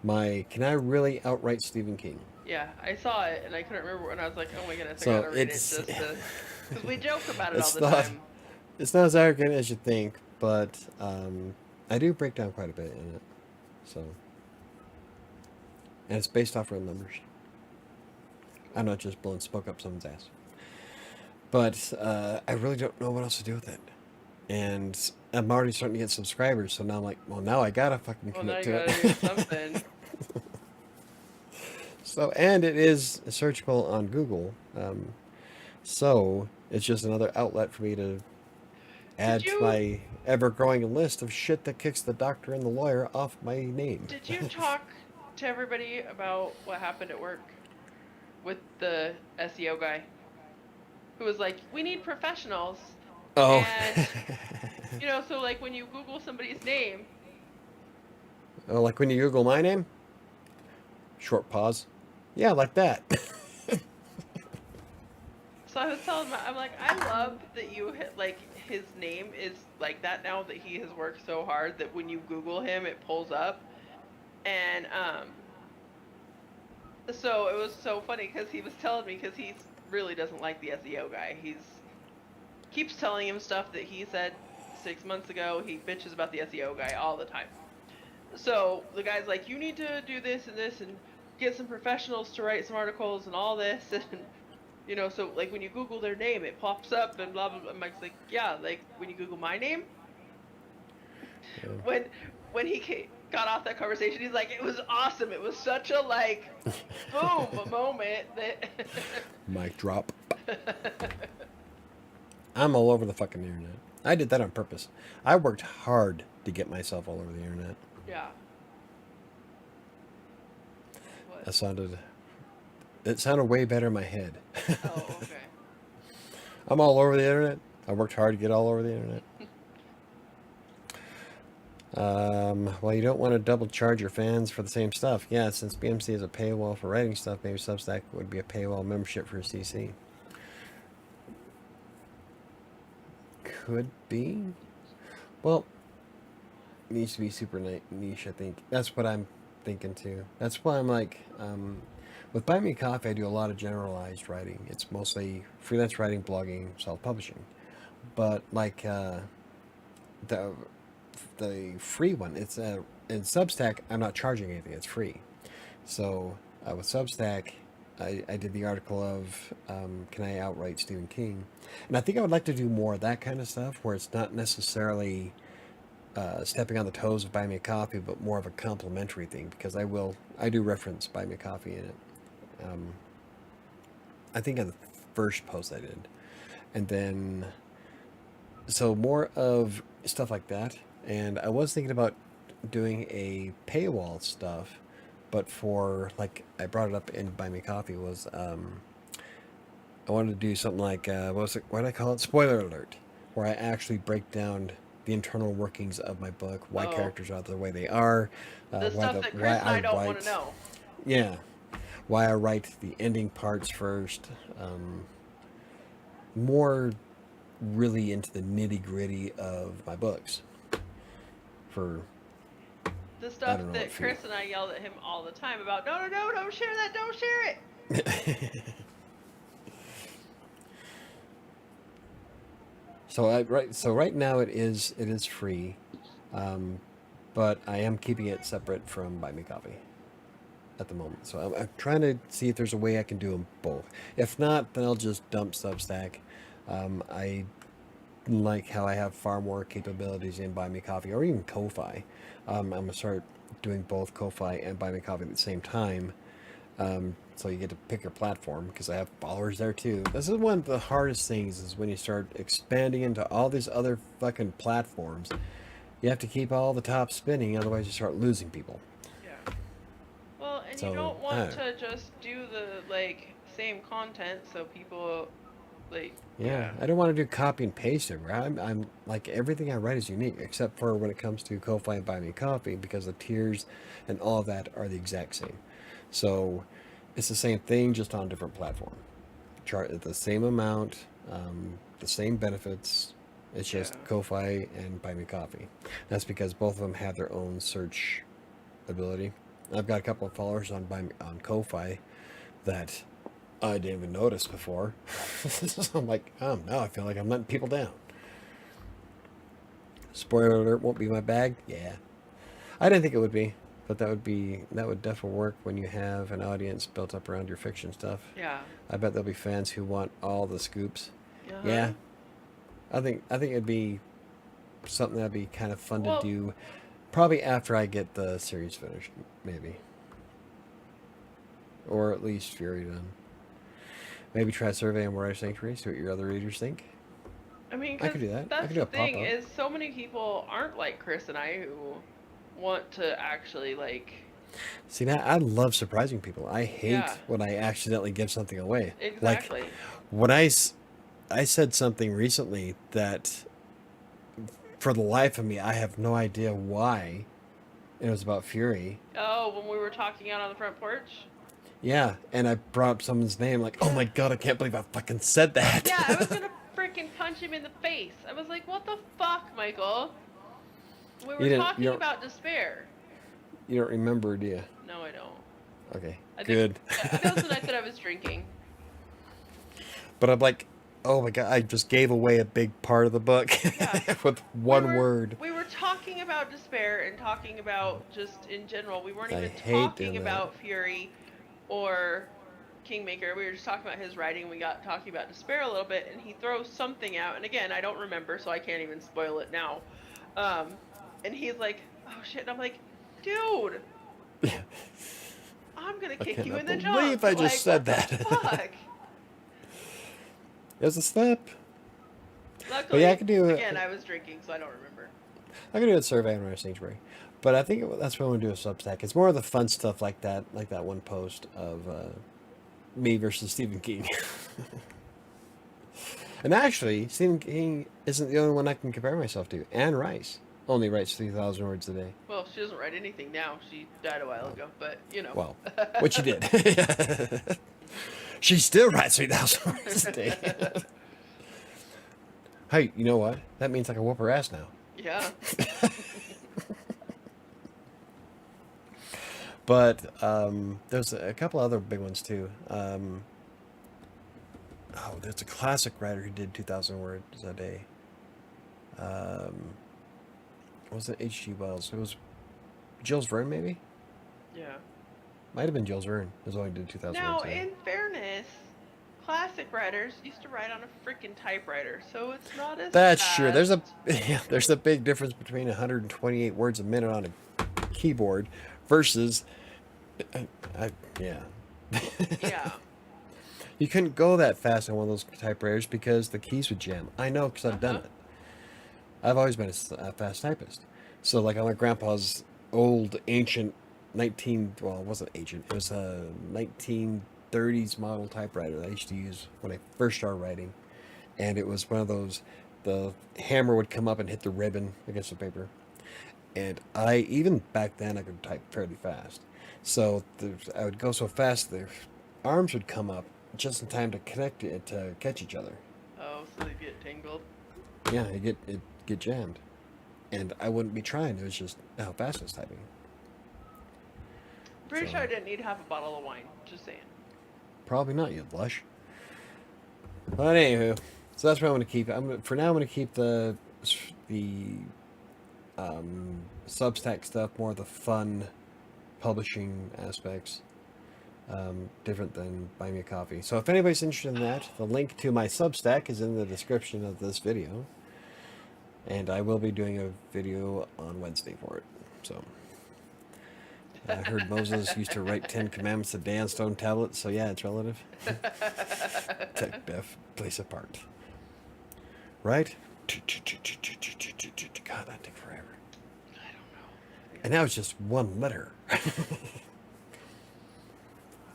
Yeah. Can I really outright Stephen King? Yeah, I saw it and I couldn't remember, and I was like, oh my goodness, So I gotta read it it's- just to, because we joke about it all It's the not- time. It's not as arrogant as you think, but I do break down quite a bit in it. So, and it's based off real numbers. I'm not just blowing smoke up someone's ass. But I really don't know what else to do with it. And I'm already starting to get subscribers, so now I'm like, well, now I gotta fucking Well, now commit you to gotta it. do something. So, and it is searchable on Google. So it's just another outlet for me to add to you- my ever-growing list of shit that kicks the doctor and the lawyer off my name. Did you talk to everybody about what happened at work with the SEO guy who was like, we need professionals? Oh. And, you know, so like when you Google somebody's name, Oh, like when you Google my name? Short pause. Yeah, like that. so I was telling him, I'm like, I love that you hit, like, his name is like that now, that he has worked so hard that when you Google him, it pulls up. And, so it was so funny because he was telling me, because he really doesn't like the SEO guy. Keeps telling him stuff that he said 6 months ago. He bitches about the SEO guy all the time. So the guy's like, you need to do this and get some professionals to write some articles and all this. And, you know, so like when you Google their name, it pops up and blah, blah, blah. Mike's like, yeah, like when you Google my name. Yeah. When he got off that conversation, he's like, it was awesome. It was such a, like, boom moment that... Mic drop. I'm all over the fucking internet. I did that on purpose. I worked hard to get myself all over the internet. Yeah. It sounded way better in my head. Oh, okay. I'm all over the internet. I worked hard to get all over the internet. Well, you don't want to double charge your fans for the same stuff. Yeah, since BMC is a paywall for writing stuff, maybe Substack would be a paywall membership for CC. Could be. Well, it needs to be super niche, I think. That's what I'm thinking too. That's why I'm like, with Buy Me Coffee, I do a lot of generalized writing. It's mostly freelance writing, blogging, self-publishing. But like the free one, it's in Substack. I'm not charging anything. It's free. So with Substack, I did the article of can I outright Stephen King, and I think I would like to do more of that kind of stuff where it's not necessarily stepping on the toes of Buy Me a Coffee, but more of a complimentary thing, because I do reference Buy Me a Coffee in it. I think in the first post I did, and then so more of stuff like that. And I was thinking about doing a paywall stuff, but for, like, I brought it up in Buy Me Coffee, was I wanted to do something like what did I call it? Spoiler alert, where I actually break down the internal workings of my book, why characters are the way they are, The stuff that Chris and I don't want to know. Yeah, why I write the ending parts first. More really into the nitty gritty of my books. For The stuff know that what Chris and I yelled at him all the time about. No, don't share that. Don't share it. So right now it is free, um, but I am keeping it separate from Buy Me Coffee at the moment. So I'm trying to see if there's a way I can do them both. If not, then I'll just dump Substack. I like how I have far more capabilities in Buy Me Coffee or even Ko-Fi. I'm gonna start doing both Ko-Fi and Buy Me Coffee at the same time. So you get to pick your platform because I have followers there too. This is one of the hardest things is when you start expanding into all these other fucking platforms. You have to keep all the top spinning, otherwise you start losing people. Yeah. Well, and you So don't want to just do the like same content so people like yeah, I don't want to do copy and paste everywhere. I'm like everything I write is unique, except for when it comes to Ko-Fi and Buy Me Coffee, because the tiers and all of that are the exact same. So it's the same thing, just on a different platform. Chart the same amount, the same benefits. It's just Yeah. Ko-Fi and Buy Me Coffee. That's because both of them have their own search ability. I've got a couple of followers on Ko-Fi that I didn't even notice before. So I'm like, oh, now I feel like I'm letting people down. Spoiler alert, won't be my bag. Yeah, I didn't think it would be, but that would definitely work when you have an audience built up around your fiction stuff. Yeah. I bet there'll be fans who want all the scoops. Uh-huh. Yeah, I think it'd be something that'd be kind of fun to Well, do. Probably after I get the series finished, maybe, or at least Fury done. Maybe try a survey on WriterSanctuary, see what your other readers think. I mean, I because could do that. I that's could do the a pop thing up. is so many people aren't like Chris and I who want to actually like. See, now I love surprising people. I hate Yeah. when I accidentally give something away. Like Exactly. when I said something recently that, for the life of me, I have no idea why. It was about Fury. Oh, when we were talking out on the front porch. Yeah, and I brought up someone's name, like, oh my god, I can't believe I fucking said that. Yeah, I was gonna freaking punch him in the face. I was like, "What the fuck, Michael?" We were talking about despair. You don't remember, do you? No, I don't. Okay, I good. think that was the night that I was drinking. But I'm like, oh my god, I just gave away a big part of the book Yeah. with one word. We were talking about despair and talking about just in general. We weren't I even hate talking doing that. about Fury or Kingmaker. We were just talking about his writing. We got talking about despair a little bit, and he throws something out. And again, I don't remember, so I can't even spoil it now. And he's like, "Oh shit!" And I'm like, "Dude, I'm gonna kick you in the jaw." I believe I just said what that. The fuck? It was a slip. Luckily, yeah, I could do it. Again, I was drinking, so I don't remember. I could do a survey on WriterSanctuary. But I think that's what I want to do a Substack. It's more of the fun stuff like that one post of me versus Stephen King. And actually, Stephen King isn't the only one I can compare myself to. Anne Rice only writes 3,000 words a day. Well, she doesn't write anything now. She died a while ago, but you know. Well, what she did. She still writes 3,000 words a day. Hey, you know what? That means I can whoop her ass now. Yeah. But there's a couple other big ones too. There's a classic writer who did 2,000 words a day. It wasn't H.G. Wells. It was Jules Verne, maybe? Yeah. Might have been Jules Verne. Who only did 2,000 Now, words a day. in fairness, classic writers used to write on a freaking typewriter, so it's not as That's fast. true. There's a big difference between 128 words a minute on a keyboard versus, yeah. Yeah. You couldn't go that fast on one of those typewriters because the keys would jam. I know because I've done it. I've always been a fast typist. So like on my grandpa's old ancient it wasn't ancient. It was a 1930s model typewriter that I used to use when I first started writing. And it was one of those, the hammer would come up and hit the ribbon against the paper. And even back then, I could type fairly fast. So I would go so fast, the arms would come up just in time to connect it to catch each other. Oh, so they get tangled. Yeah, it get jammed, and I wouldn't be trying. It was just how fast I was typing. Pretty sure I didn't need half a bottle of wine. Just saying. Probably not, you lush. But anywho, so that's what I'm going to keep. For now, I'm going to keep the Substack stuff, more the fun publishing aspects, different than Buy Me a Coffee. So if anybody's interested in that, the link to my Substack is in the description of this video. And I will be doing a video on Wednesday for it. So I heard Moses used to write 10 Commandments a day on stone tablets, so yeah, it's relative. Tech deaf, place apart. Right? God, that took forever. I don't know. And now it's just one letter.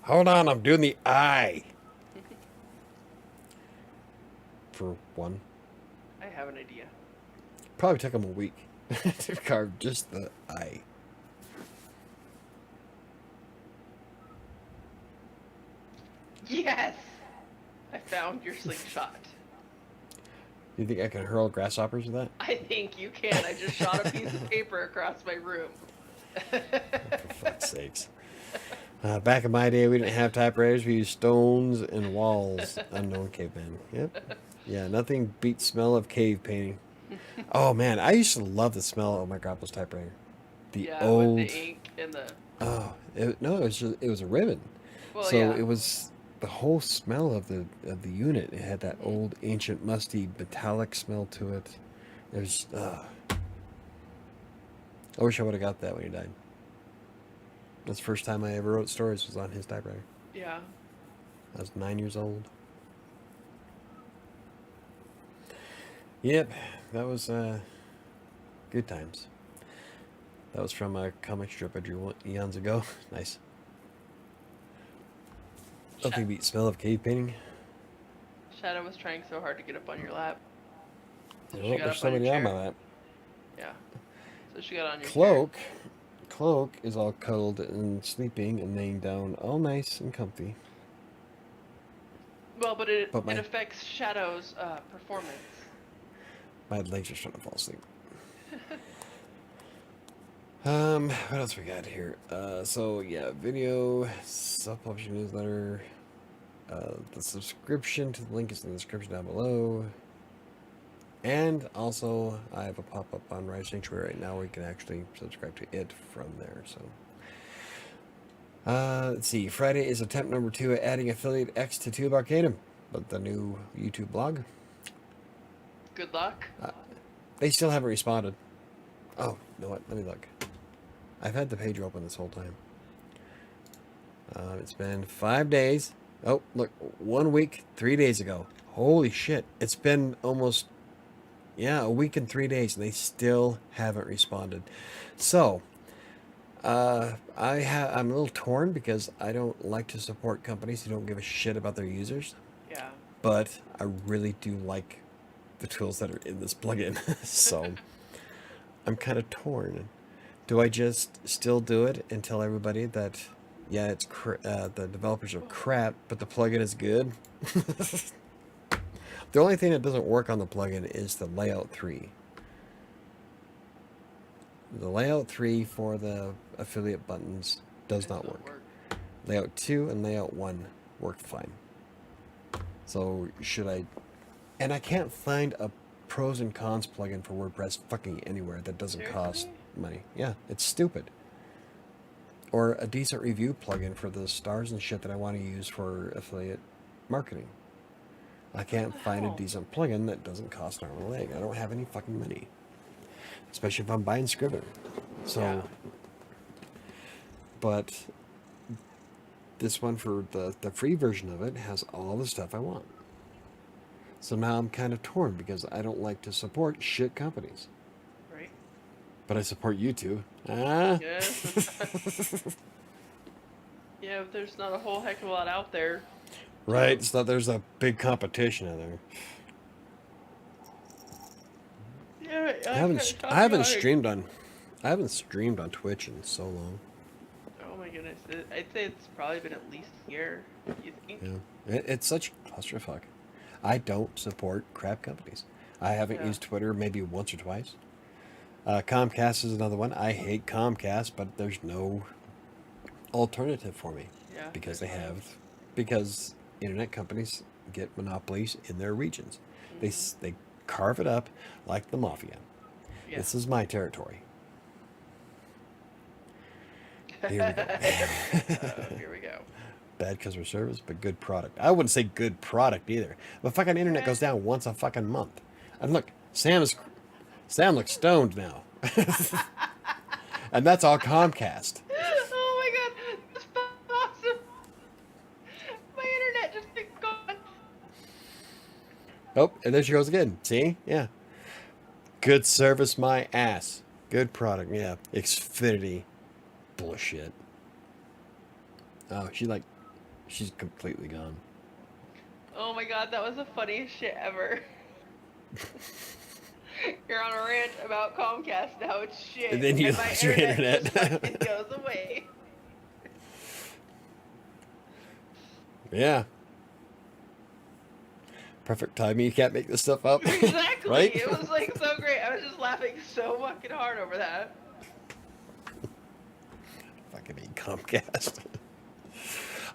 Hold on, I'm doing the I. For one. I have an idea. Probably took him a week to carve just the I. Yes! I found your slingshot. You think I can hurl grasshoppers with that? I think you can. I just shot a piece of paper across my room. For fuck's sakes. Back in my day, we didn't have typewriters. We used stones and walls. Unknown caveman. Yep. Yeah, nothing beats smell of cave painting. Oh, man. I used to love the smell of my grandpa's typewriter. The old... with the ink and the... Oh, no, it was a ribbon. Well, so yeah. it was the whole smell of the unit. It had that old, ancient, musty, metallic smell to it. It was... I wish I would have got that when he died. That's the first time I ever wrote stories was on his typewriter. Yeah. I was 9 years old. Yep, that was good times. That was from a comic strip I drew eons ago. Nice. Nothing beats smell of cave painting. Shadow was trying so hard to get up on your lap. So Oh, there's somebody on my lap. Yeah. So she got on your Cloak is all cuddled and sleeping and laying down all nice and comfy. Well, but it But it affects Shadow's performance. My legs are starting to fall asleep. What else we got here? So yeah, video, self-publishing newsletter, the subscription to the link is in the description down below. And also, I have a pop-up on WriterSanctuary right now where you can actually subscribe to it from there. So, let's see. Friday is attempt number 2 at adding affiliate X to Tube Arcanum, but the new YouTube blog. Good luck. They still haven't responded. Oh, you know what? Let me look. I've had the page open this whole time. It's been 5 days. Oh, look, 1 week, 3 days ago. Holy shit! It's been almost. Yeah, a week and 3 days, and they still haven't responded. So, I'm a little torn because I don't like to support companies who don't give a shit about their users. Yeah. But I really do like the tools that are in this plugin. So, I'm kind of torn. Do I just still do it and tell everybody that, yeah, it's the developers are crap, but the plugin is good? The only thing that doesn't work on the plugin is the layout 3. The layout 3 for the affiliate buttons does not work. Layout 2 and layout 1 work fine. So should I... And I can't find a pros and cons plugin for WordPress fucking anywhere that doesn't cost money. Yeah, it's stupid. Or a decent review plugin for the stars and shit that I want to use for affiliate marketing. I can't find a decent plugin that doesn't cost an arm and a leg. I don't have any fucking money. Especially if I'm buying Scrivener. So, yeah. But this one for the free version of it has all the stuff I want. So now I'm kind of torn because I don't like to support shit companies. Right. But I support you two. Ah? Yeah. Yeah, but there's not a whole heck of a lot out there. Right, so there's a big competition out there. Yeah, I haven't streamed on Twitch in so long. Oh my goodness, I'd say it's probably been at least a year. You think? Yeah, it's such clusterfuck. I don't support crap companies. I haven't used Twitter maybe once or twice. Comcast is another one. I hate Comcast, but there's no alternative for me because they have because internet companies get monopolies in their regions. They Mm-hmm. they carve it up like the mafia. Yeah. This is my territory. Here we go. Here we go. Bad customer service, but good product. I wouldn't say good product either. The fucking internet goes down once a fucking month. And look, Sam looks stoned now. And that's all Comcast. Oh my god, that's awesome. My internet just kept going. Oh, and there she goes again. See? Yeah. Good service, my ass. Good product, yeah. Xfinity. Bullshit. Oh, she's completely gone. Oh my god, that was the funniest shit ever. You're on a rant about Comcast, now it's shit. And then you my lose your internet. just fucking goes away. Yeah. Perfect timing. You can't make this stuff up. Exactly. Right? It was like so great. I was just laughing so fucking hard over that. Fucking hate Comcast.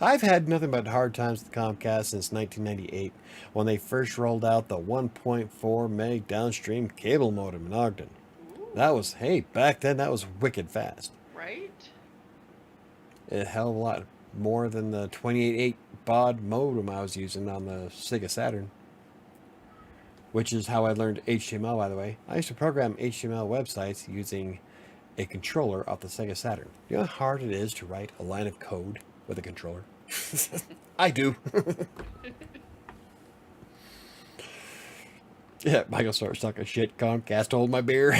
I've had nothing but hard times with Comcast since 1998 when they first rolled out the 1.4 meg downstream cable modem in Ogden. Ooh, That was, hey, back then that was wicked fast. right? A hell of a lot more than the 28.8 baud modem I was using on the Sega Saturn. Which is how I learned HTML, by the way. I used to program HTML websites using a controller off the Sega Saturn. You know how hard it is to write a line of code with a controller? I do. Yeah, Michael starts talking shit. Comcast hold my beer.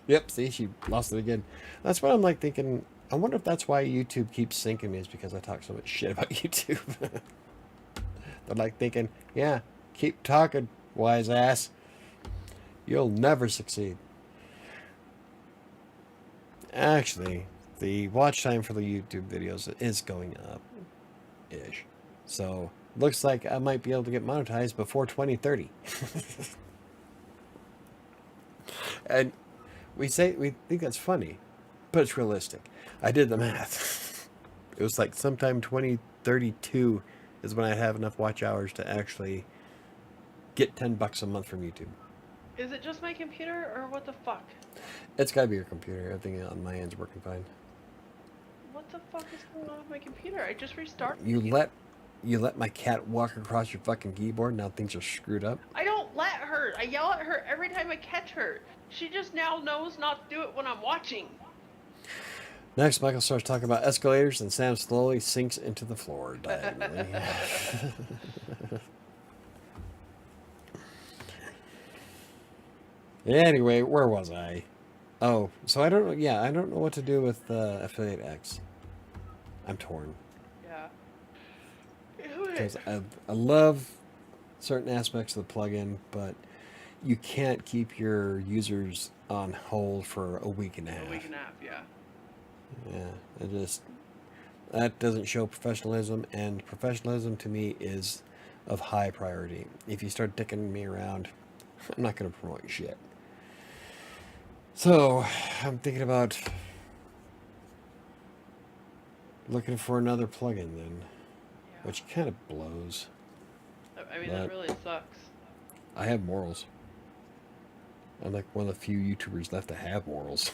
Yep, see, she lost it again. That's what I'm like thinking. I wonder if that's why YouTube keeps sinking me, is because I talk so much shit about YouTube. They're like thinking, yeah, keep talking, wise ass. You'll never succeed. Actually, the watch time for the YouTube videos is going up ish. So, looks like I might be able to get monetized before 2030. And we think that's funny, but it's realistic. I did the math. It was like sometime 2032 is when I have enough watch hours to actually get $10 a month from YouTube. Is it just my computer or what the fuck? It's gotta be your computer. Everything on my end's working fine. What the fuck is going on with my computer? I just restarted. You let my cat walk across your fucking keyboard. Now things are screwed up. I don't let her. I yell at her every time I catch her. She just now knows not to do it when I'm watching. Next, Michael starts talking about escalators, and Sam slowly sinks into the floor diagonally. Anyway, where was I? Oh, so I don't know. Yeah, I don't know what to do with Affiliate X. I'm torn. Yeah. Because I love certain aspects of the plugin, but you can't keep your users on hold for a week and a half. A week and a half, yeah. Yeah, that doesn't show professionalism, and professionalism to me is of high priority. If you start dicking me around, I'm not going to promote your shit. So, I'm thinking about looking for another plugin then, Yeah. which kind of blows. I mean, that but- really sucks. I have morals. I'm like one of the few YouTubers left to have morals.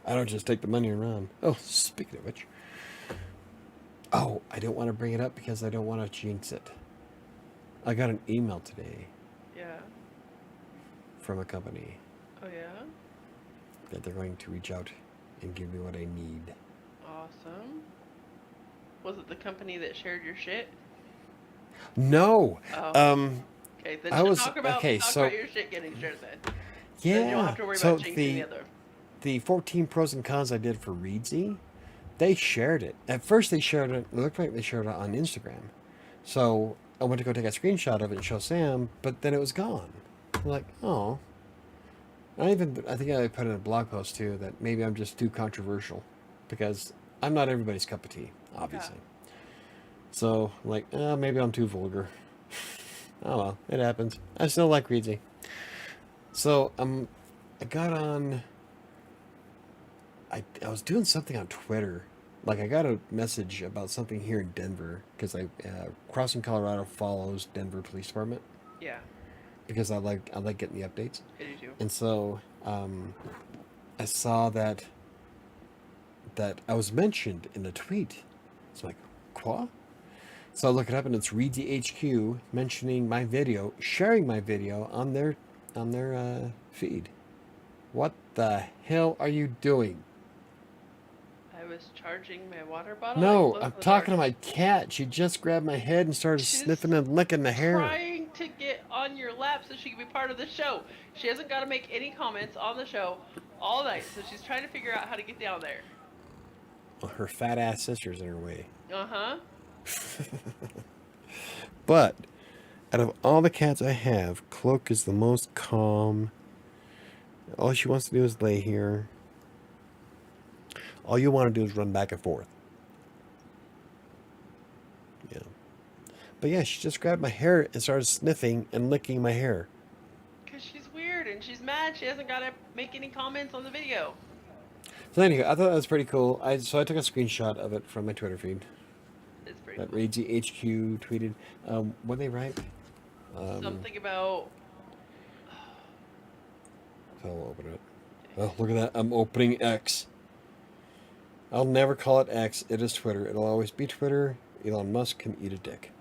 I don't just take the money and run. Oh, speaking of which. Oh, I don't want to bring it up because I don't want to jinx it. I got an email today Yeah. from a company Oh, yeah? that they're going to reach out and give me what I need. Awesome. Was it the company that shared your shit? No. Oh. Okay, then I was- talk about okay, talk so- about your shit getting shared then. Yeah. Then you don't have to worry so about changing the other. the 14 pros and cons I did for Reedsy, they shared it. At first they shared it looked like they shared it on Instagram. So I went to go take a screenshot of it and show Sam, but then it was gone. I'm like, oh. I think I put in a blog post too that maybe I'm just too controversial because I'm not everybody's cup of tea, obviously. So I'm like, maybe I'm too vulgar. Oh well, it happens. I still like Reedsy. So I got on. I was doing something on Twitter, Like I got a message about something here in Denver because Crossing Colorado follows Denver Police Department Yeah, because I like getting the updates, I do too. and so I saw that I was mentioned in a tweet. It's like, qua? So I look it up and it's Reedy HQ mentioning my video, sharing my video on their feed. What the hell are you doing? I was charging my water bottle. I No, I'm closed the door. talking to my cat. She just grabbed my head and started She's sniffing and licking the hair. trying to get on your lap so she can be part of the show. She hasn't got to make any comments on the show all night, so she's trying to figure out how to get down there. Well, her fat ass sister's in her way. Uh-huh. But out of all the cats I have, Cloak is the most calm. All she wants to do is lay here. All you want to do is run back and forth. Yeah. But yeah, she just grabbed my hair and started sniffing and licking my hair. Because she's weird and she's mad she hasn't got to make any comments on the video. So anyway, I thought that was pretty cool. So I took a screenshot of it from my Twitter feed. It's pretty That cool. Ragey HQ tweeted. What they write? Something about... So I'll open it. Oh, look at that. I'm opening X. I'll never call it X. It is Twitter. It'll always be Twitter. Elon Musk can eat a dick.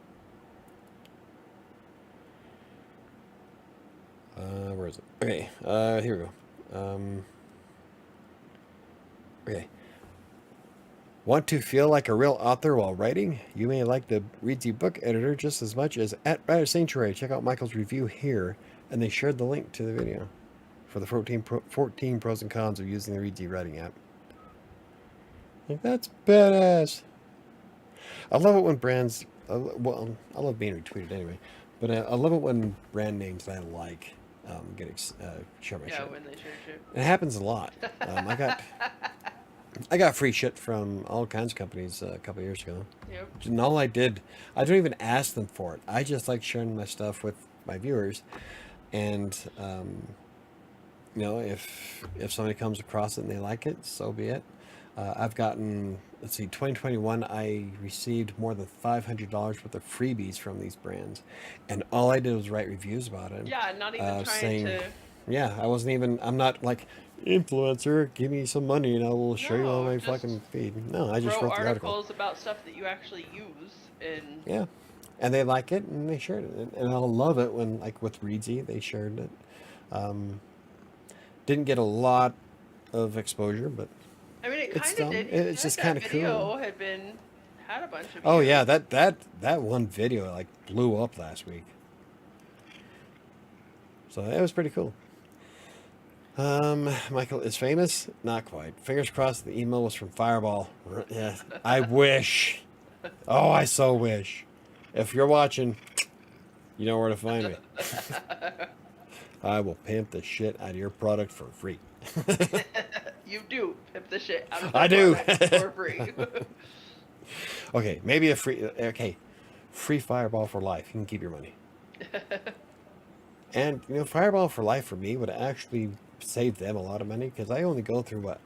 Where is it? Okay, here we go. Okay. Want to feel like a real author while writing? You may like the Reedsy book editor just as much as at WriterSanctuary. Check out Michael's review here, and they shared the link to the video for the 14 pros and cons of using the Reedsy writing app. Like, that's badass. I love it when brands, well, I love being retweeted anyway, but I love it when brand names that I like share my Yeah, shit. when they share shit. It happens a lot. I got free shit from all kinds of companies a couple of years ago. Yep. And all I did, I don't even ask them for it. I just like sharing my stuff with my viewers, and if somebody comes across it and they like it, so be it. I've gotten, let's see, 2021, I received more than $500 worth of freebies from these brands, and all I did was write reviews about it. Yeah, not even trying saying, to... yeah, I'm not like, influencer, give me some money and I will show you on No, my just fucking feed. No, I just wrote wrote the article. articles about stuff that you actually use, and... Yeah. And they like it and they shared it. And I'll love it when, like with Reedsy, they shared it. Didn't get a lot of exposure, but I mean, it it's kind of still, did. it's just kind of video cool. had a bunch of Oh views. yeah, that one video like blew up last week. So that was pretty cool. Michael is famous? Not quite. Fingers crossed the email was from Fireball. Yeah, I wish. Oh, I so wish. If you're watching, you know where to find me. I will pimp the shit out of your product for free. You do pimp the shit out of I the do. product for free. Okay, maybe free Fireball for life. You can keep your money. And, Fireball for life for me would actually save them a lot of money because I only go through, a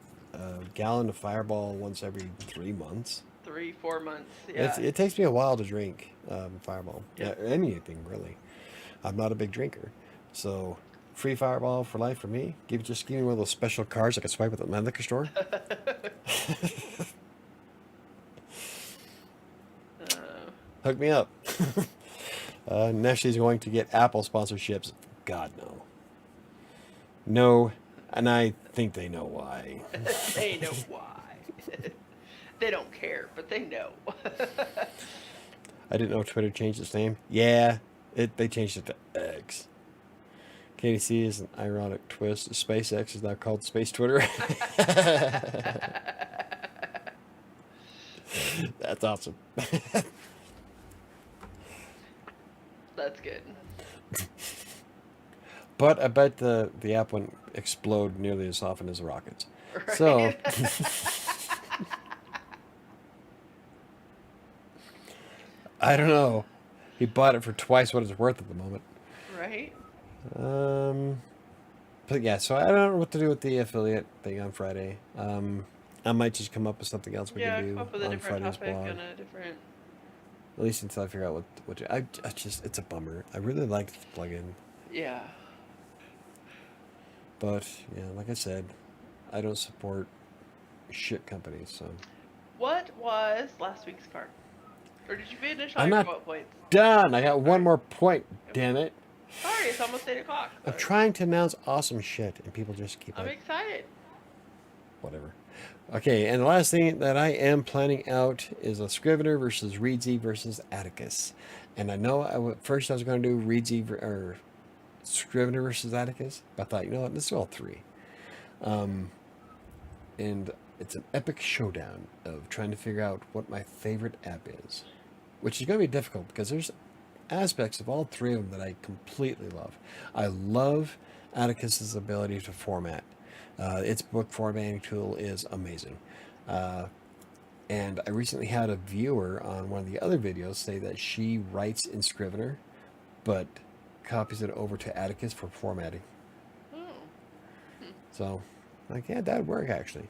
gallon of Fireball once every 3 months. 3-4 months, yeah. It takes me a while to drink Fireball. Yeah. Anything, really. I'm not a big drinker. So, free Fireball for life for me. Just give me one of those special cards I can swipe at my liquor store. Hook me up. Nestle's going to get Apple sponsorships. God, no. No, and I think they know why. They know why. They don't care, but they know. I didn't know Twitter changed its name. Yeah, they changed it to X. KDC is an ironic twist. SpaceX is now called Space Twitter. That's awesome. That's good. But I bet the app wouldn't explode nearly as often as the rockets. Right? So, I don't know. He bought it for twice what it's worth at the moment. Right? But yeah, so I don't know what to do with the affiliate thing on Friday. I might just come up with something else we can Yeah, do come up with a on different Friday's topic blog. and a different. At least until I figure out what to, I just, it's a bummer. I really liked the plugin. Yeah. But, yeah, like I said, I don't support shit companies, so. What was last week's card? Or did you finish all I'm your not quote points? done. I got one Sorry. more point, damn it. Sorry, it's almost 8 o'clock. I'm So trying to announce awesome shit, and people just keep I'm like, excited. whatever. Okay, and the last thing that I am planning out is a Scrivener versus Reedsy versus Atticus. And I know first I was going to do Reedsy or Scrivener versus Atticus, but I thought, you know what, let's do all three. And it's an epic showdown of trying to figure out what my favorite app is, which is going to be difficult because there's aspects of all three of them that I completely love. I love Atticus's ability to format. Its book formatting tool is amazing. And I recently had a viewer on one of the other videos say that she writes in Scrivener, but copies it over to Atticus for formatting. Oh. So, like, yeah, that'd work actually.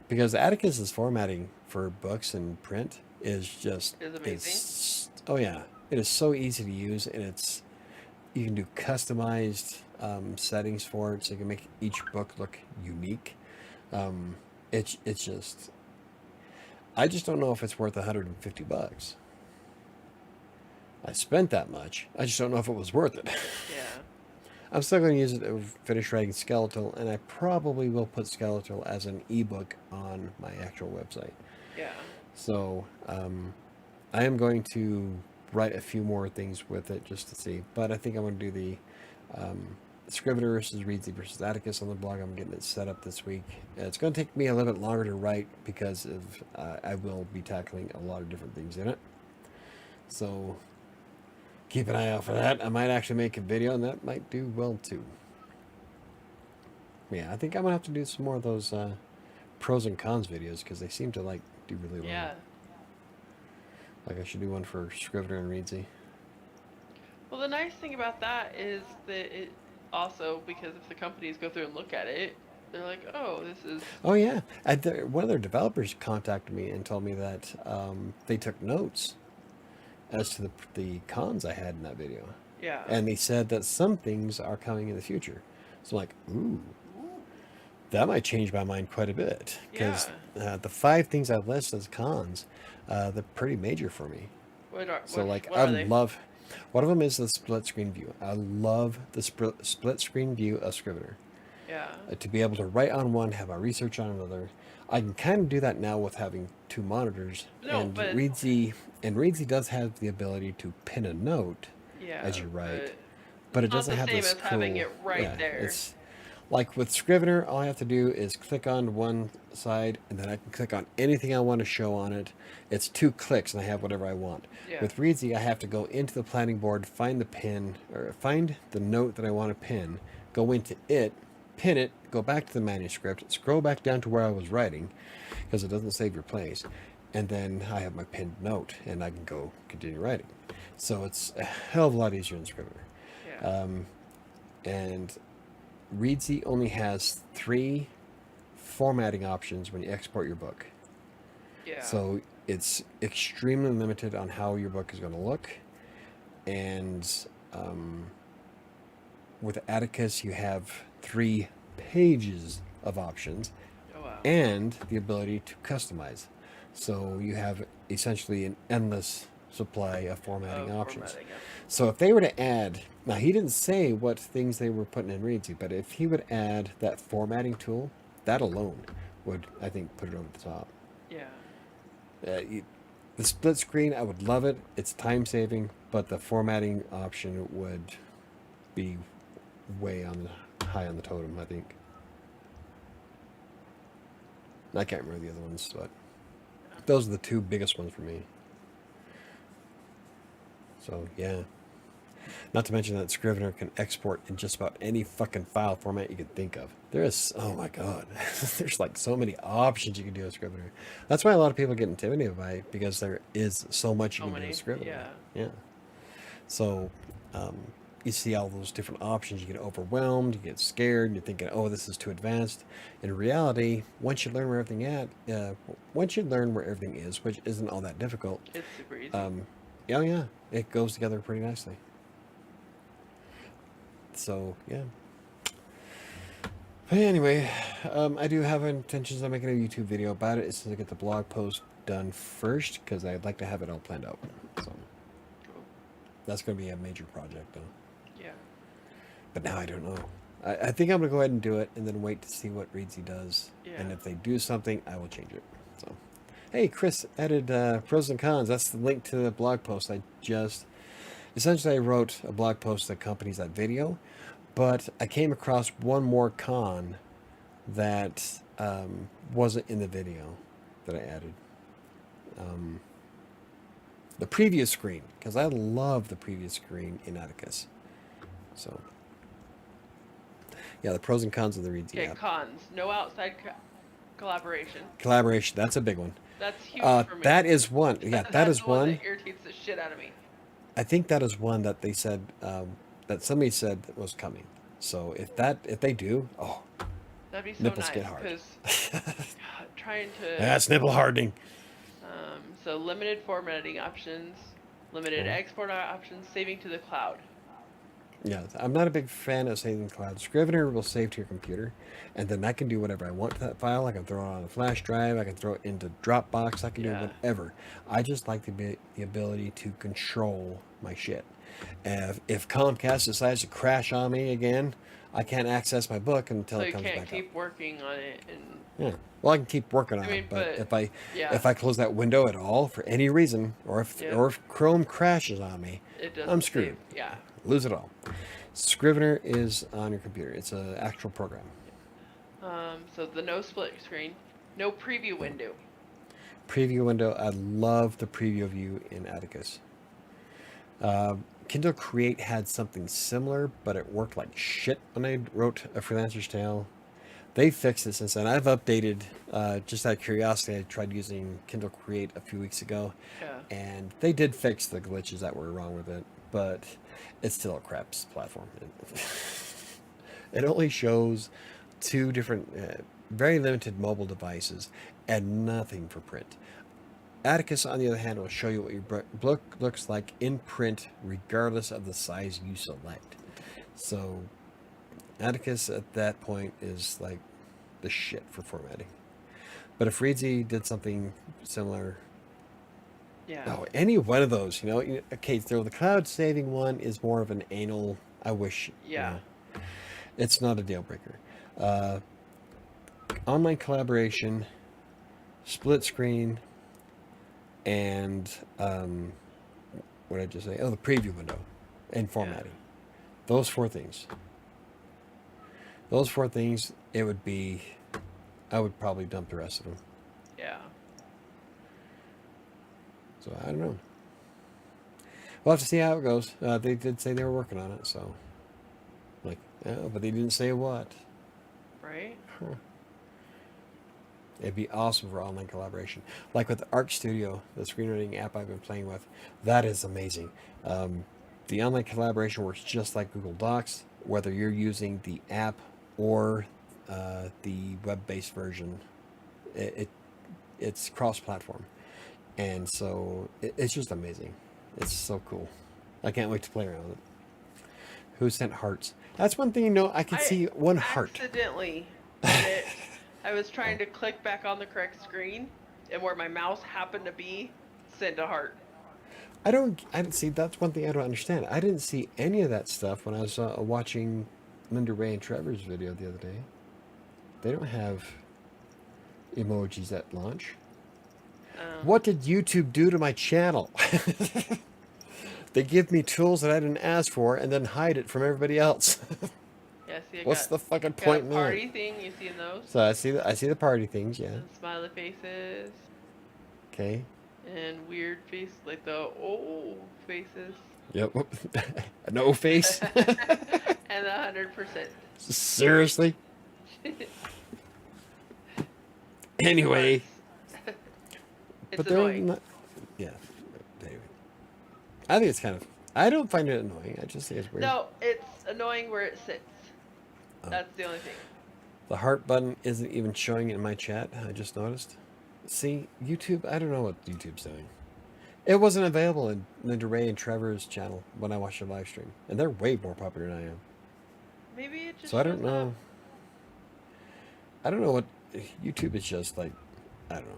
Because Atticus's formatting for books and print is just Is amazing. oh yeah, it is so easy to use, and you can do customized settings for it, so you can make each book look unique. It's just, I just don't know if it's worth $150. I spent that much. I just don't know if it was worth it. Yeah. I'm still going to use it to finish writing Skeletal, and I probably will put Skeletal as an ebook on my actual website. Yeah. So I am going to write a few more things with it just to see. But I think I'm going to do the Scrivener versus Reedsy versus Atticus on the blog. I'm getting it set up this week. It's going to take me a little bit longer to write because of I will be tackling a lot of different things in it. So keep an eye out for that. I might actually make a video, and that might do well too. Yeah, I think I'm gonna have to do some more of those pros and cons videos because they seem to like do really well. Yeah. Like I should do one for Scrivener and Reedsy. Well, the nice thing about that is that it also, because if the companies go through and look at it, they're like, oh, this is. Oh yeah, one of their developers contacted me and told me that they took notes as to the cons I had in that video, Yeah. and they said that some things are coming in the future. So I'm like, ooh, that might change my mind quite a bit because the 5 things I listed as cons, they're pretty major for me. What are, So like what I are they? love, one of them is the split screen view. I love the split screen view of Scrivener. Yeah. To be able to write on one, have my research on another. I can kind of do that now with having 2 monitors. No, and but. Reedsy does have the ability to pin a note Yeah. as you write, But it it's not doesn't the have same this as cool. having it right Yeah, there. it's like with Scrivener. All I have to do is click on one side, and then I can click on anything I want to show on it. It's 2 clicks, and I have whatever I want. Yeah. With Reedsy, I have to go into the planning board, find the pin, or find the note that I want to pin, go into it, pin it, go back to the manuscript, scroll back down to where I was writing, because it doesn't save your place, and then I have my pinned note, and I can go continue writing. So it's a hell of a lot easier in Scrivener. Yeah. And Reedsy only has 3 formatting options when you export your book. Yeah. So it's extremely limited on how your book is going to look. And with Atticus, you have 3 pages of options Oh, wow. and the ability to customize. So you have essentially an endless supply of formatting options. Formatting, yeah. So if they were to add, now he didn't say what things they were putting in Reedsy, but if he would add that formatting tool, that alone would, I think, put it over the top. Yeah. The split screen, I would love it. It's time saving, but the formatting option would be way high on the totem, I think. I can't remember the other ones, but those are the 2 biggest ones for me. So yeah. Not to mention that Scrivener can export in just about any fucking file format you can think of. There is, oh my god, there's like so many options you can do with Scrivener. That's why a lot of people get intimidated by it, because there is so much you can do with Scrivener. Yeah. Yeah. So, you see all those different options, you get overwhelmed, you get scared, and you're thinking, oh, this is too advanced. In reality, once you learn where everything once you learn where everything is, which isn't all that difficult, It's super easy. oh yeah, it goes together pretty nicely. So yeah. But anyway, I do have intentions of making a YouTube video about it. It's to get the blog post done first, because I'd like to have it all planned out. So Cool. that's going to be a major project, though. Yeah. But now I don't know. I think I'm going to go ahead and do it, and then wait to see what Reedsy does. Yeah. And if they do something, I will change it. So, hey, Chris added pros and cons. That's the link to the blog post. Essentially, I wrote a blog post that accompanies that video, but I came across one more con that wasn't in the video that I added. The previous screen, because I love the previous screen in Atticus. So, yeah, the pros and cons of the Reedsy Okay, app. cons. No outside collaboration. Collaboration, that's a big one. That's huge for me. That is one. Yeah, that That's is the one one. that irritates the shit out of me. I think that is one that they said that somebody said was coming. So if they do, oh, That'd be so nipples nice get hard. because trying to. That's nipple hardening. So limited formatting options, limited export options, saving to the cloud. Yeah, I'm not a big fan of saving cloud. Scrivener will save to your computer, and then I can do whatever I want to that file. I can throw it on a flash drive. I can throw it into Dropbox. I can do whatever. I just like the ability to control my shit. If Comcast decides to crash on me again, I can't access my book until it comes back up. So you can't keep working on it and. Yeah. Well, I can keep working on it, but if I close that window at all for any reason, or if Chrome crashes on me, I'm screwed. Save. Yeah. Lose it all. Scrivener is on your computer. It's an actual program. So the no split screen, no preview window. Preview window. I love the preview view in Atticus. Kindle Create had something similar, but it worked like shit when I wrote A Freelancer's Tale. They fixed it since then. I've updated, just out of curiosity, I tried using Kindle Create a few weeks ago. Yeah. And they did fix the glitches that were wrong with it, but it's still a crap platform. It only shows two different, very limited mobile devices and nothing for print. Atticus, on the other hand, will show you what your book looks like in print, regardless of the size you select. So Atticus at that point is like the shit for formatting. But if Reedsy did something similar, any one of those, okay, so the cloud saving one is more of an anal, I wish. Yeah. It's not a deal breaker. Online collaboration, split screen, and what did I just say? Oh, the preview window and formatting. Those four things. Those four things, I would probably dump the rest of them. Yeah. So I don't know. We'll have to see how it goes. They did say they were working on it, so but they didn't say what. Right. Huh. It'd be awesome for online collaboration, like with Arc Studio, the screenwriting app I've been playing with. That is amazing. The online collaboration works just like Google Docs, whether you're using the app or the web-based version. It's cross-platform, and so it's just amazing. It's so cool. I can't wait to play around with it. Who sent hearts? That's one thing, I can see one heart. Accidentally. I was trying to click back on the correct screen, and where my mouse happened to be, sent a heart. I didn't see. That's one thing I don't understand. I didn't see any of that stuff when I was watching Linda Ray and Trevor's video the other day. They don't have emojis at launch. What did YouTube do to my channel? They give me tools that I didn't ask for and then hide it from everybody else. Yeah, see, What's the fucking point in that? Party thing, you see those? So I see the party things, yeah. And smiley faces. Okay. And weird face, like the faces. Yep. No face. And 100%. Seriously. Anyway. It's annoying. Yeah. Anyway. I think it's kind of I don't find it annoying. I just think it's weird. No, it's annoying where it sits. Oh. That's the only thing. The heart button isn't even showing in my chat. I just noticed. See, YouTube. I don't know what YouTube's doing. It wasn't available in Linda Ray and Trevor's channel when I watched the live stream, and they're way more popular than I am. Maybe it just. So I don't shows know. up. I don't know what YouTube is just like. I don't know.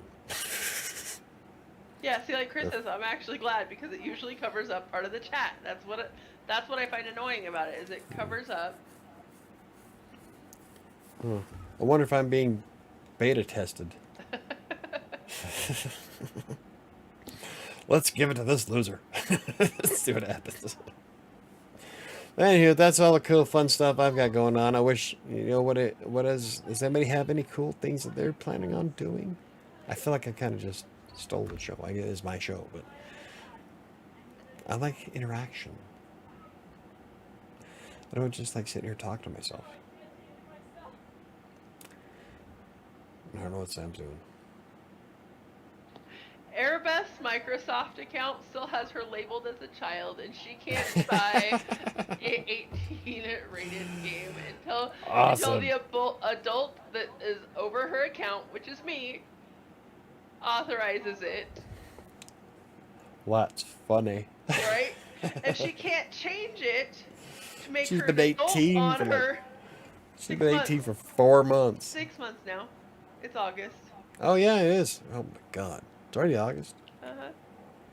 Yeah, see, like Chris says, I'm actually glad because it usually covers up part of the chat. That's what I find annoying about it is it covers up. Oh. I wonder if I'm being beta tested. Let's give it to this loser. Let's see what happens. Anywho, that's all the cool, fun stuff I've got going on. I wish, does anybody have any cool things that they're planning on doing? I feel like I kind of just stole the show. I guess it's my show, but I like interaction. I don't just like sitting here talking to myself. I don't know what Sam's doing. Airbus Microsoft account still has her labeled as a child, and she can't buy an 18-rated game until the adult that is over her account, which is me, authorizes it. What's funny? Right? And she can't change it to make She's her been 18 on for her. She's been 18 for 4 months. 6 months now. It's August. Oh yeah, it is. Oh my god. It's already August. Uh-huh.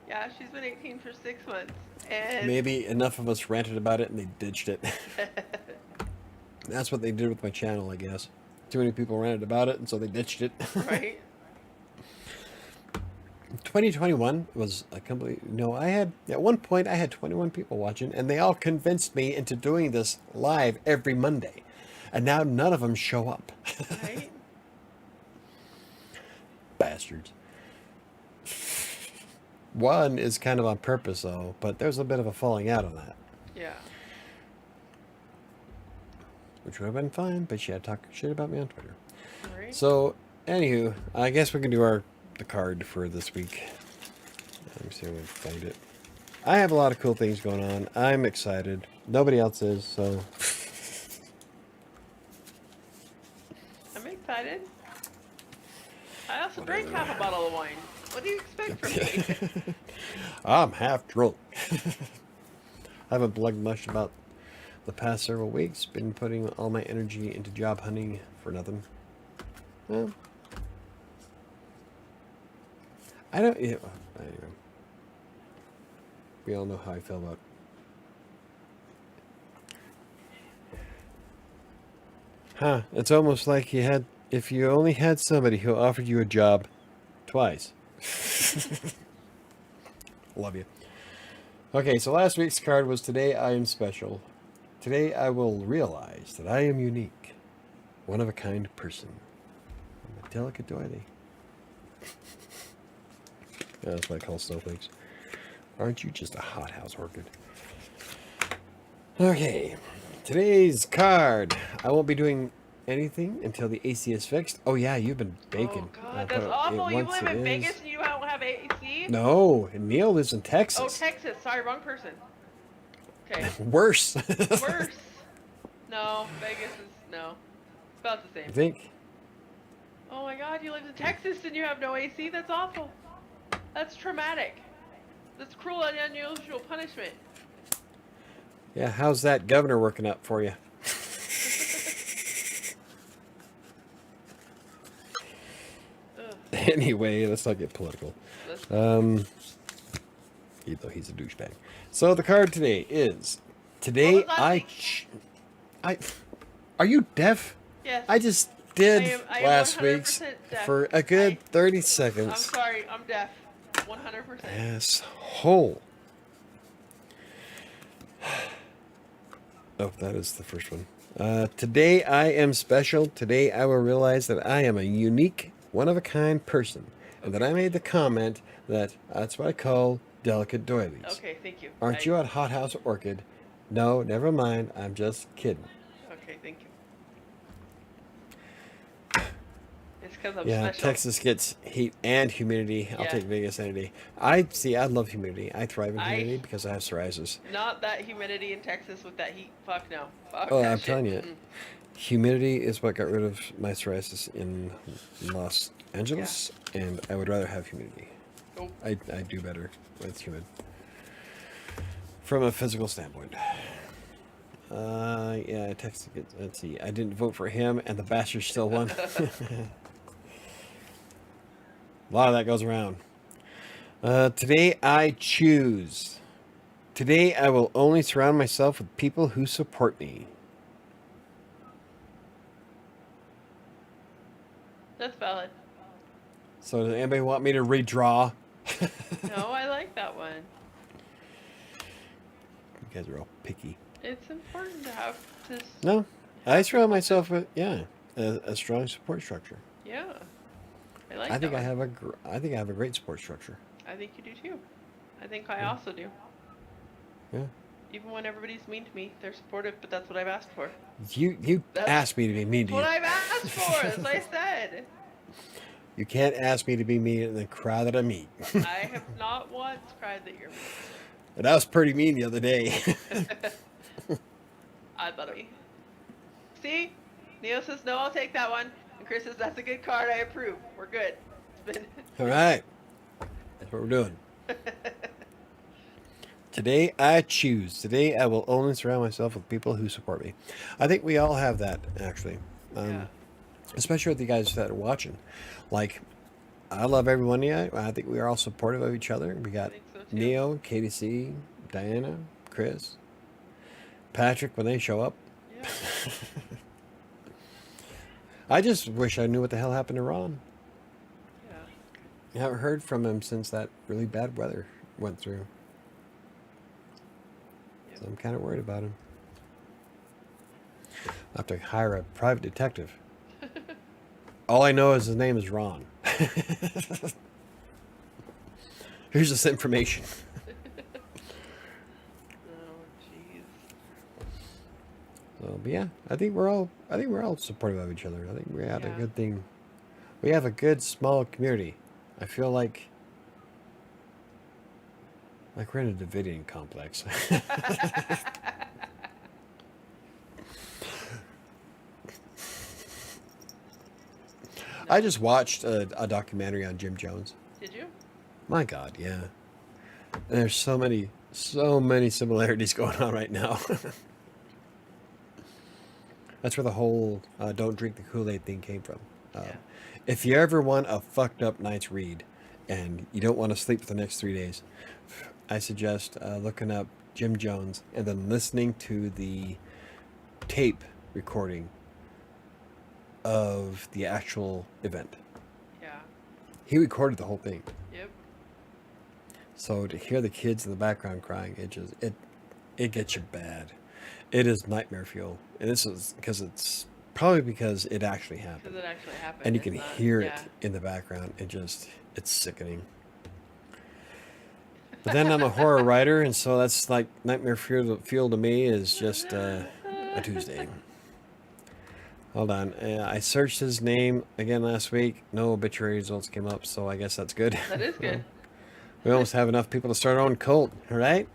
Yeah, she's been 18 for 6 months. And Maybe enough of us ranted about it and they ditched it. That's what they did with my channel, I guess. Too many people ranted about it, and so they ditched it. Right. 2021 was a complete... At one point, I had 21 people watching, and they all convinced me into doing this live every Monday. And now none of them show up. Right. Bastards. One is kind of on purpose, though, but there's a bit of a falling out on that. Yeah. Which would have been fine, but she had to talk shit about me on Twitter. Right. So, anywho, I guess we can do the card for this week. Let me see if I can find it. I have a lot of cool things going on. I'm excited. Nobody else is, so... I'm excited. I also drank half a bottle of wine. What do you expect from me? I'm half drunk. I haven't blogged much about the past several weeks. Been putting all my energy into job hunting for nothing. Well, I don't... Anyway. We all know how I feel about... Huh. It's almost like if you only had somebody who offered you a job twice. Love you. Okay, so last week's card was Today I Am Special. Today I will realize that I am unique. One of a kind person. I'm a delicate doily. That's what I call snowflakes. Aren't you just a hothouse orchid? Okay, today's card. I won't be doing anything until the AC is fixed. Oh yeah, you've been baking. Oh god, that's awful. You live in Vegas and you don't have AC? No, Neil lives in Texas. Oh, Texas. Sorry, wrong person. Okay. Worse. Worse. No, Vegas is... No. It's about the same. I think. Oh my god, you live in Texas and you have no AC? That's awful. That's traumatic. That's cruel and unusual punishment. Yeah, how's that governor working up for you? Anyway, let's not get political. Even though he's a douchebag. So the card today is... Today Are you deaf? Yes. I just did I am last 100% week's deaf. for a good 30 I'm seconds. sorry, I'm deaf. 100%. Asshole. Oh, that is the first one. Today I am special. Today I will realize that I am a unique, one-of-a-kind person. And that I made the comment that that's what I call delicate doilies. Okay, thank you. Aren't you at Hothouse Orchid? No, never mind. I'm just kidding. Okay, thank you. It's because I'm Yeah, special. Texas gets heat and humidity. I'll Yeah. take Vegas any day. I love humidity. I thrive in I- humidity because I have psoriasis. Not that humidity in Texas with that heat. Fuck no. Fuck Oh, that I'm shit. telling you, humidity is what got rid of my psoriasis in Los Angeles, and I would rather have humidity. Nope. I do better when it's humid. From a physical standpoint. Yeah, Texas gets, let's see. I didn't vote for him, and the bastard still won. A lot of that goes around. Today I choose. Today I will only surround myself with people who support me. That's valid. So does anybody want me to redraw? No, I like that one. You guys are all picky. It's important to have to. No, I surround myself with a strong support structure. Yeah. I like I think that I one. have a great support structure. I think you do too. I think I also do. Yeah. Even when everybody's mean to me, they're supportive, but that's what I've asked for. You That's asked me to be mean to What you. I've asked for, that's what I said. You can't ask me to be mean in the crowd that I meet. I have not once cried that you're mean. And I was pretty mean the other day. I thought of me. See? Neo says no, I'll take that one. And Chris says that's a good card, I approve. We're good. It's been All right. That's what we're doing. Today I choose. Today I will only surround myself with people who support me. I think we all have that, actually. yeah. Especially with the guys that are watching. Like, I love every one of you. I think we are all supportive of each other. We got think so too. Neo, KDC, Diana, Chris, Patrick when they show up. Yeah. I just wish I knew what the hell happened to Ron. Yeah. I haven't heard from him since that really bad weather went through. Yep. So I'm kind of worried about him. I'll have to hire a private detective. All I know is his name is Ron. Here's this information. Oh, jeez. So, but yeah, I think we're all supportive of each other. I think we had a Yeah. good thing. We have a good small community. I feel like we're in a Davidian complex. I just watched a documentary on Jim Jones. Did you? My God, yeah. And there's so many similarities going on right now. That's where the whole "don't drink the Kool-Aid" thing came from. Yeah. If you ever want a fucked up night's read, and you don't want to sleep for the next 3 days, I suggest looking up Jim Jones and then listening to the tape recording of the actual event. Yeah. He recorded the whole thing. Yep. So to hear the kids in the background crying, it gets you bad. It is nightmare fuel, and this is because it actually happened, Because it actually happened. and you it's can not- hear it yeah. in the background. It's sickening. But then I'm a horror writer, and so that's like nightmare fuel to me is just a Tuesday. Hold on, I searched his name again last week. No obituary results came up, so I guess that's good. That is good. We almost have enough people to start our own cult, all right?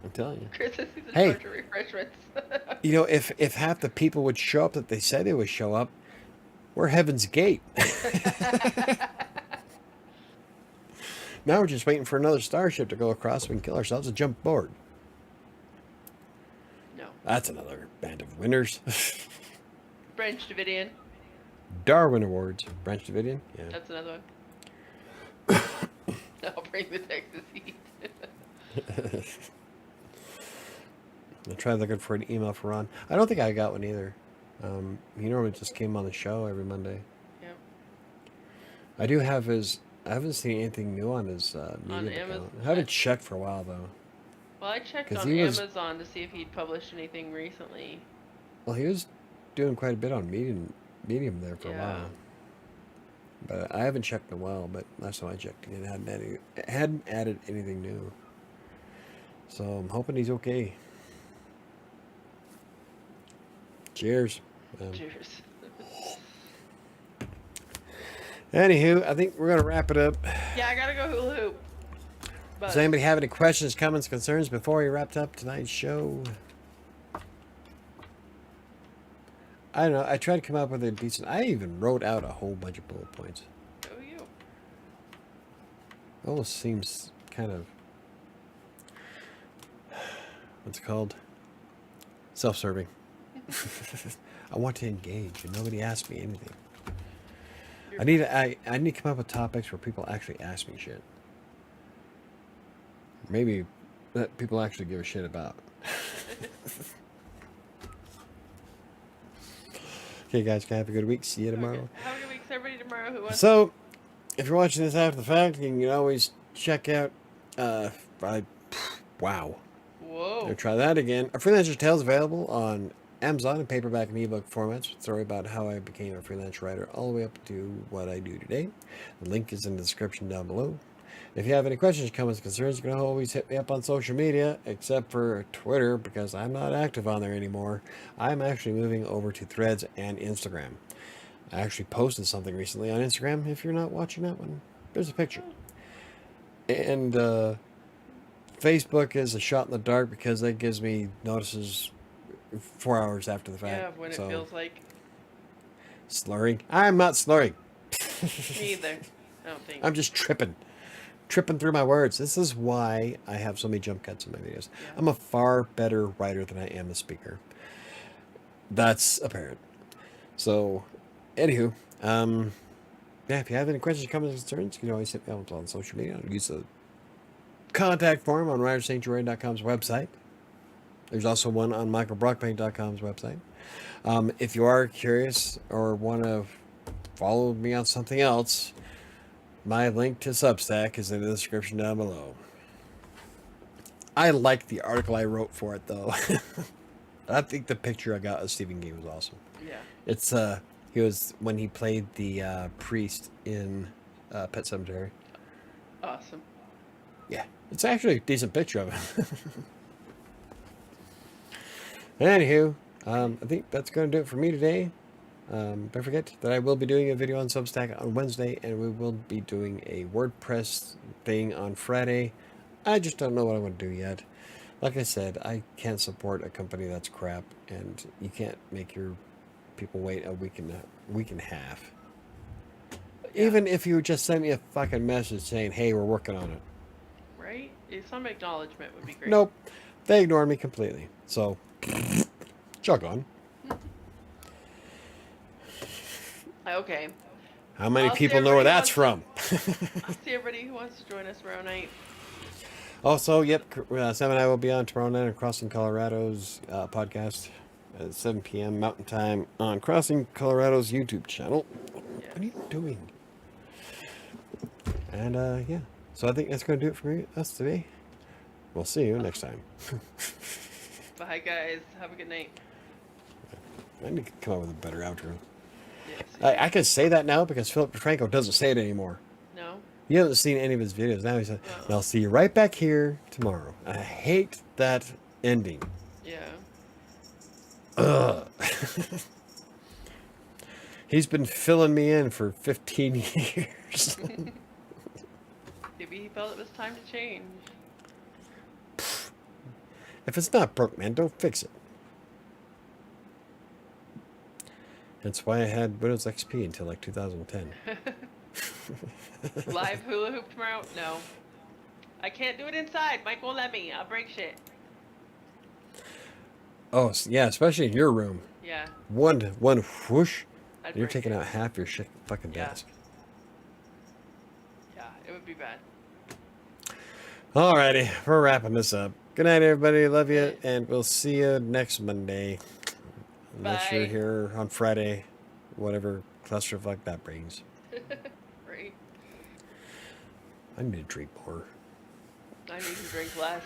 I'm telling you. Chris says he's in Hey. charge of refreshments. You know, if half the people would show up that they said they would show up, we're Heaven's Gate. Now we're just waiting for another starship to go across so we can kill ourselves and jump aboard. No. That's another band of winners. Branch Davidian. Darwin Awards. Branch Davidian? Yeah. That's another one. I'll bring the Texas heat. I tried looking for an email for Ron. I don't think I got one either. He normally just came on the show every Monday. Yep. I do have his... I haven't seen anything new on his Medium Amazon- account. I haven't checked for a while, though. Well, I checked 'Cause on he was- Amazon to see if he'd published anything recently. Well, he was doing quite a bit on Medium there for a Yeah. while. But I haven't checked in a while, but last time I checked, it hadn't added anything new. So I'm hoping he's okay. Cheers. Cheers. Anywho, I think we're going to wrap it up. Yeah, I gotta go hula hoop. But Does anybody have any questions, comments, concerns before we wrapped up tonight's show? I don't know. I tried to come up with a decent... I even wrote out a whole bunch of bullet points. go you. Almost seems kind of... What's it called? Self-serving. I want to engage, and nobody asked me anything. I need to come up with topics where people actually ask me shit. Maybe that people actually give a shit about. Okay, guys, can I have a good week? See you tomorrow. Okay. Have a good week, everybody. Tomorrow, who wants? So, if you're watching this after the fact, you can always check out. Wow. Whoa. I'll try that again. A Freelancer's Tale is available on Amazon in paperback and ebook formats. Story about how I became a freelance writer all the way up to what I do today. The link is in the description down below. If you have any questions, comments, concerns, you can always hit me up on social media, except for Twitter, because I'm not active on there anymore. I'm actually moving over to Threads and Instagram. I actually posted something recently on Instagram. If you're not watching that one, there's a picture. And Facebook is a shot in the dark because that gives me notices 4 hours after the fact. Yeah, when it feels like. Slurring. I'm not slurring. Me either. I don't think. I'm just tripping through my words. This is why I have so many jump cuts in my videos. Yeah. I'm a far better writer than I am a speaker. That's apparent. So, anywho, yeah, if you have any questions, comments, concerns, you can always hit me up on social media. Use the contact form on WriterSanctuary.com's website. There's also one on MichaelBrockbank.com's website. If you are curious or want to follow me on something else, my link to Substack is in the description down below. I like the article I wrote for it, though. I think the picture I got of Stephen King was awesome. Yeah. It's he was when he played the priest in Pet Sematary. Awesome. Yeah, it's actually a decent picture of him. Anywho, I think that's going to do it for me today. Don't forget that I will be doing a video on Substack on Wednesday, and we will be doing a WordPress thing on Friday. I just don't know what I want to do yet. Like I said, I can't support a company that's crap, and you can't make your people wait a week and a half. Yeah. Even if you just send me a fucking message saying, "Hey, we're working on it." Right? Some acknowledgement would be great. Nope, they ignore me completely. So, jog on. Okay. How many I'll see people know where everybody that's from? I'll see everybody who wants to join us tomorrow night. Also, yep, Sam and I will be on tomorrow night on Crossing Colorado's podcast at 7 p.m. Mountain Time on Crossing Colorado's YouTube channel. Yeah. What are you doing? And, yeah. So I think that's going to do it for us today. We'll see you next time. Bye, guys. Have a good night. I need to come up with a better outro. Yes. I could say that now because Philip DeFranco doesn't say it anymore. No? You haven't seen any of his videos. Now he said, No. and I'll see you right back here tomorrow. I hate that ending. Yeah. Ugh. He's been filling me in for 15 years. Maybe he felt it was time to change. If it's not broke, man, don't fix it. That's why I had Windows XP until like 2010. Live hula hoop tomorrow? No. I can't do it inside. Mike won't let me. I'll break shit. Oh, yeah, especially in your room. Yeah. One whoosh, I'd you're break taking it. out half your shit fucking Yeah. desk. Yeah, it would be bad. Alrighty, we're wrapping this up. Good night, everybody. Love you, Night. and we'll see you next Monday. Unless you're Bye. here on Friday, whatever clusterfuck that brings. Right? I need to drink more. I need to drink less.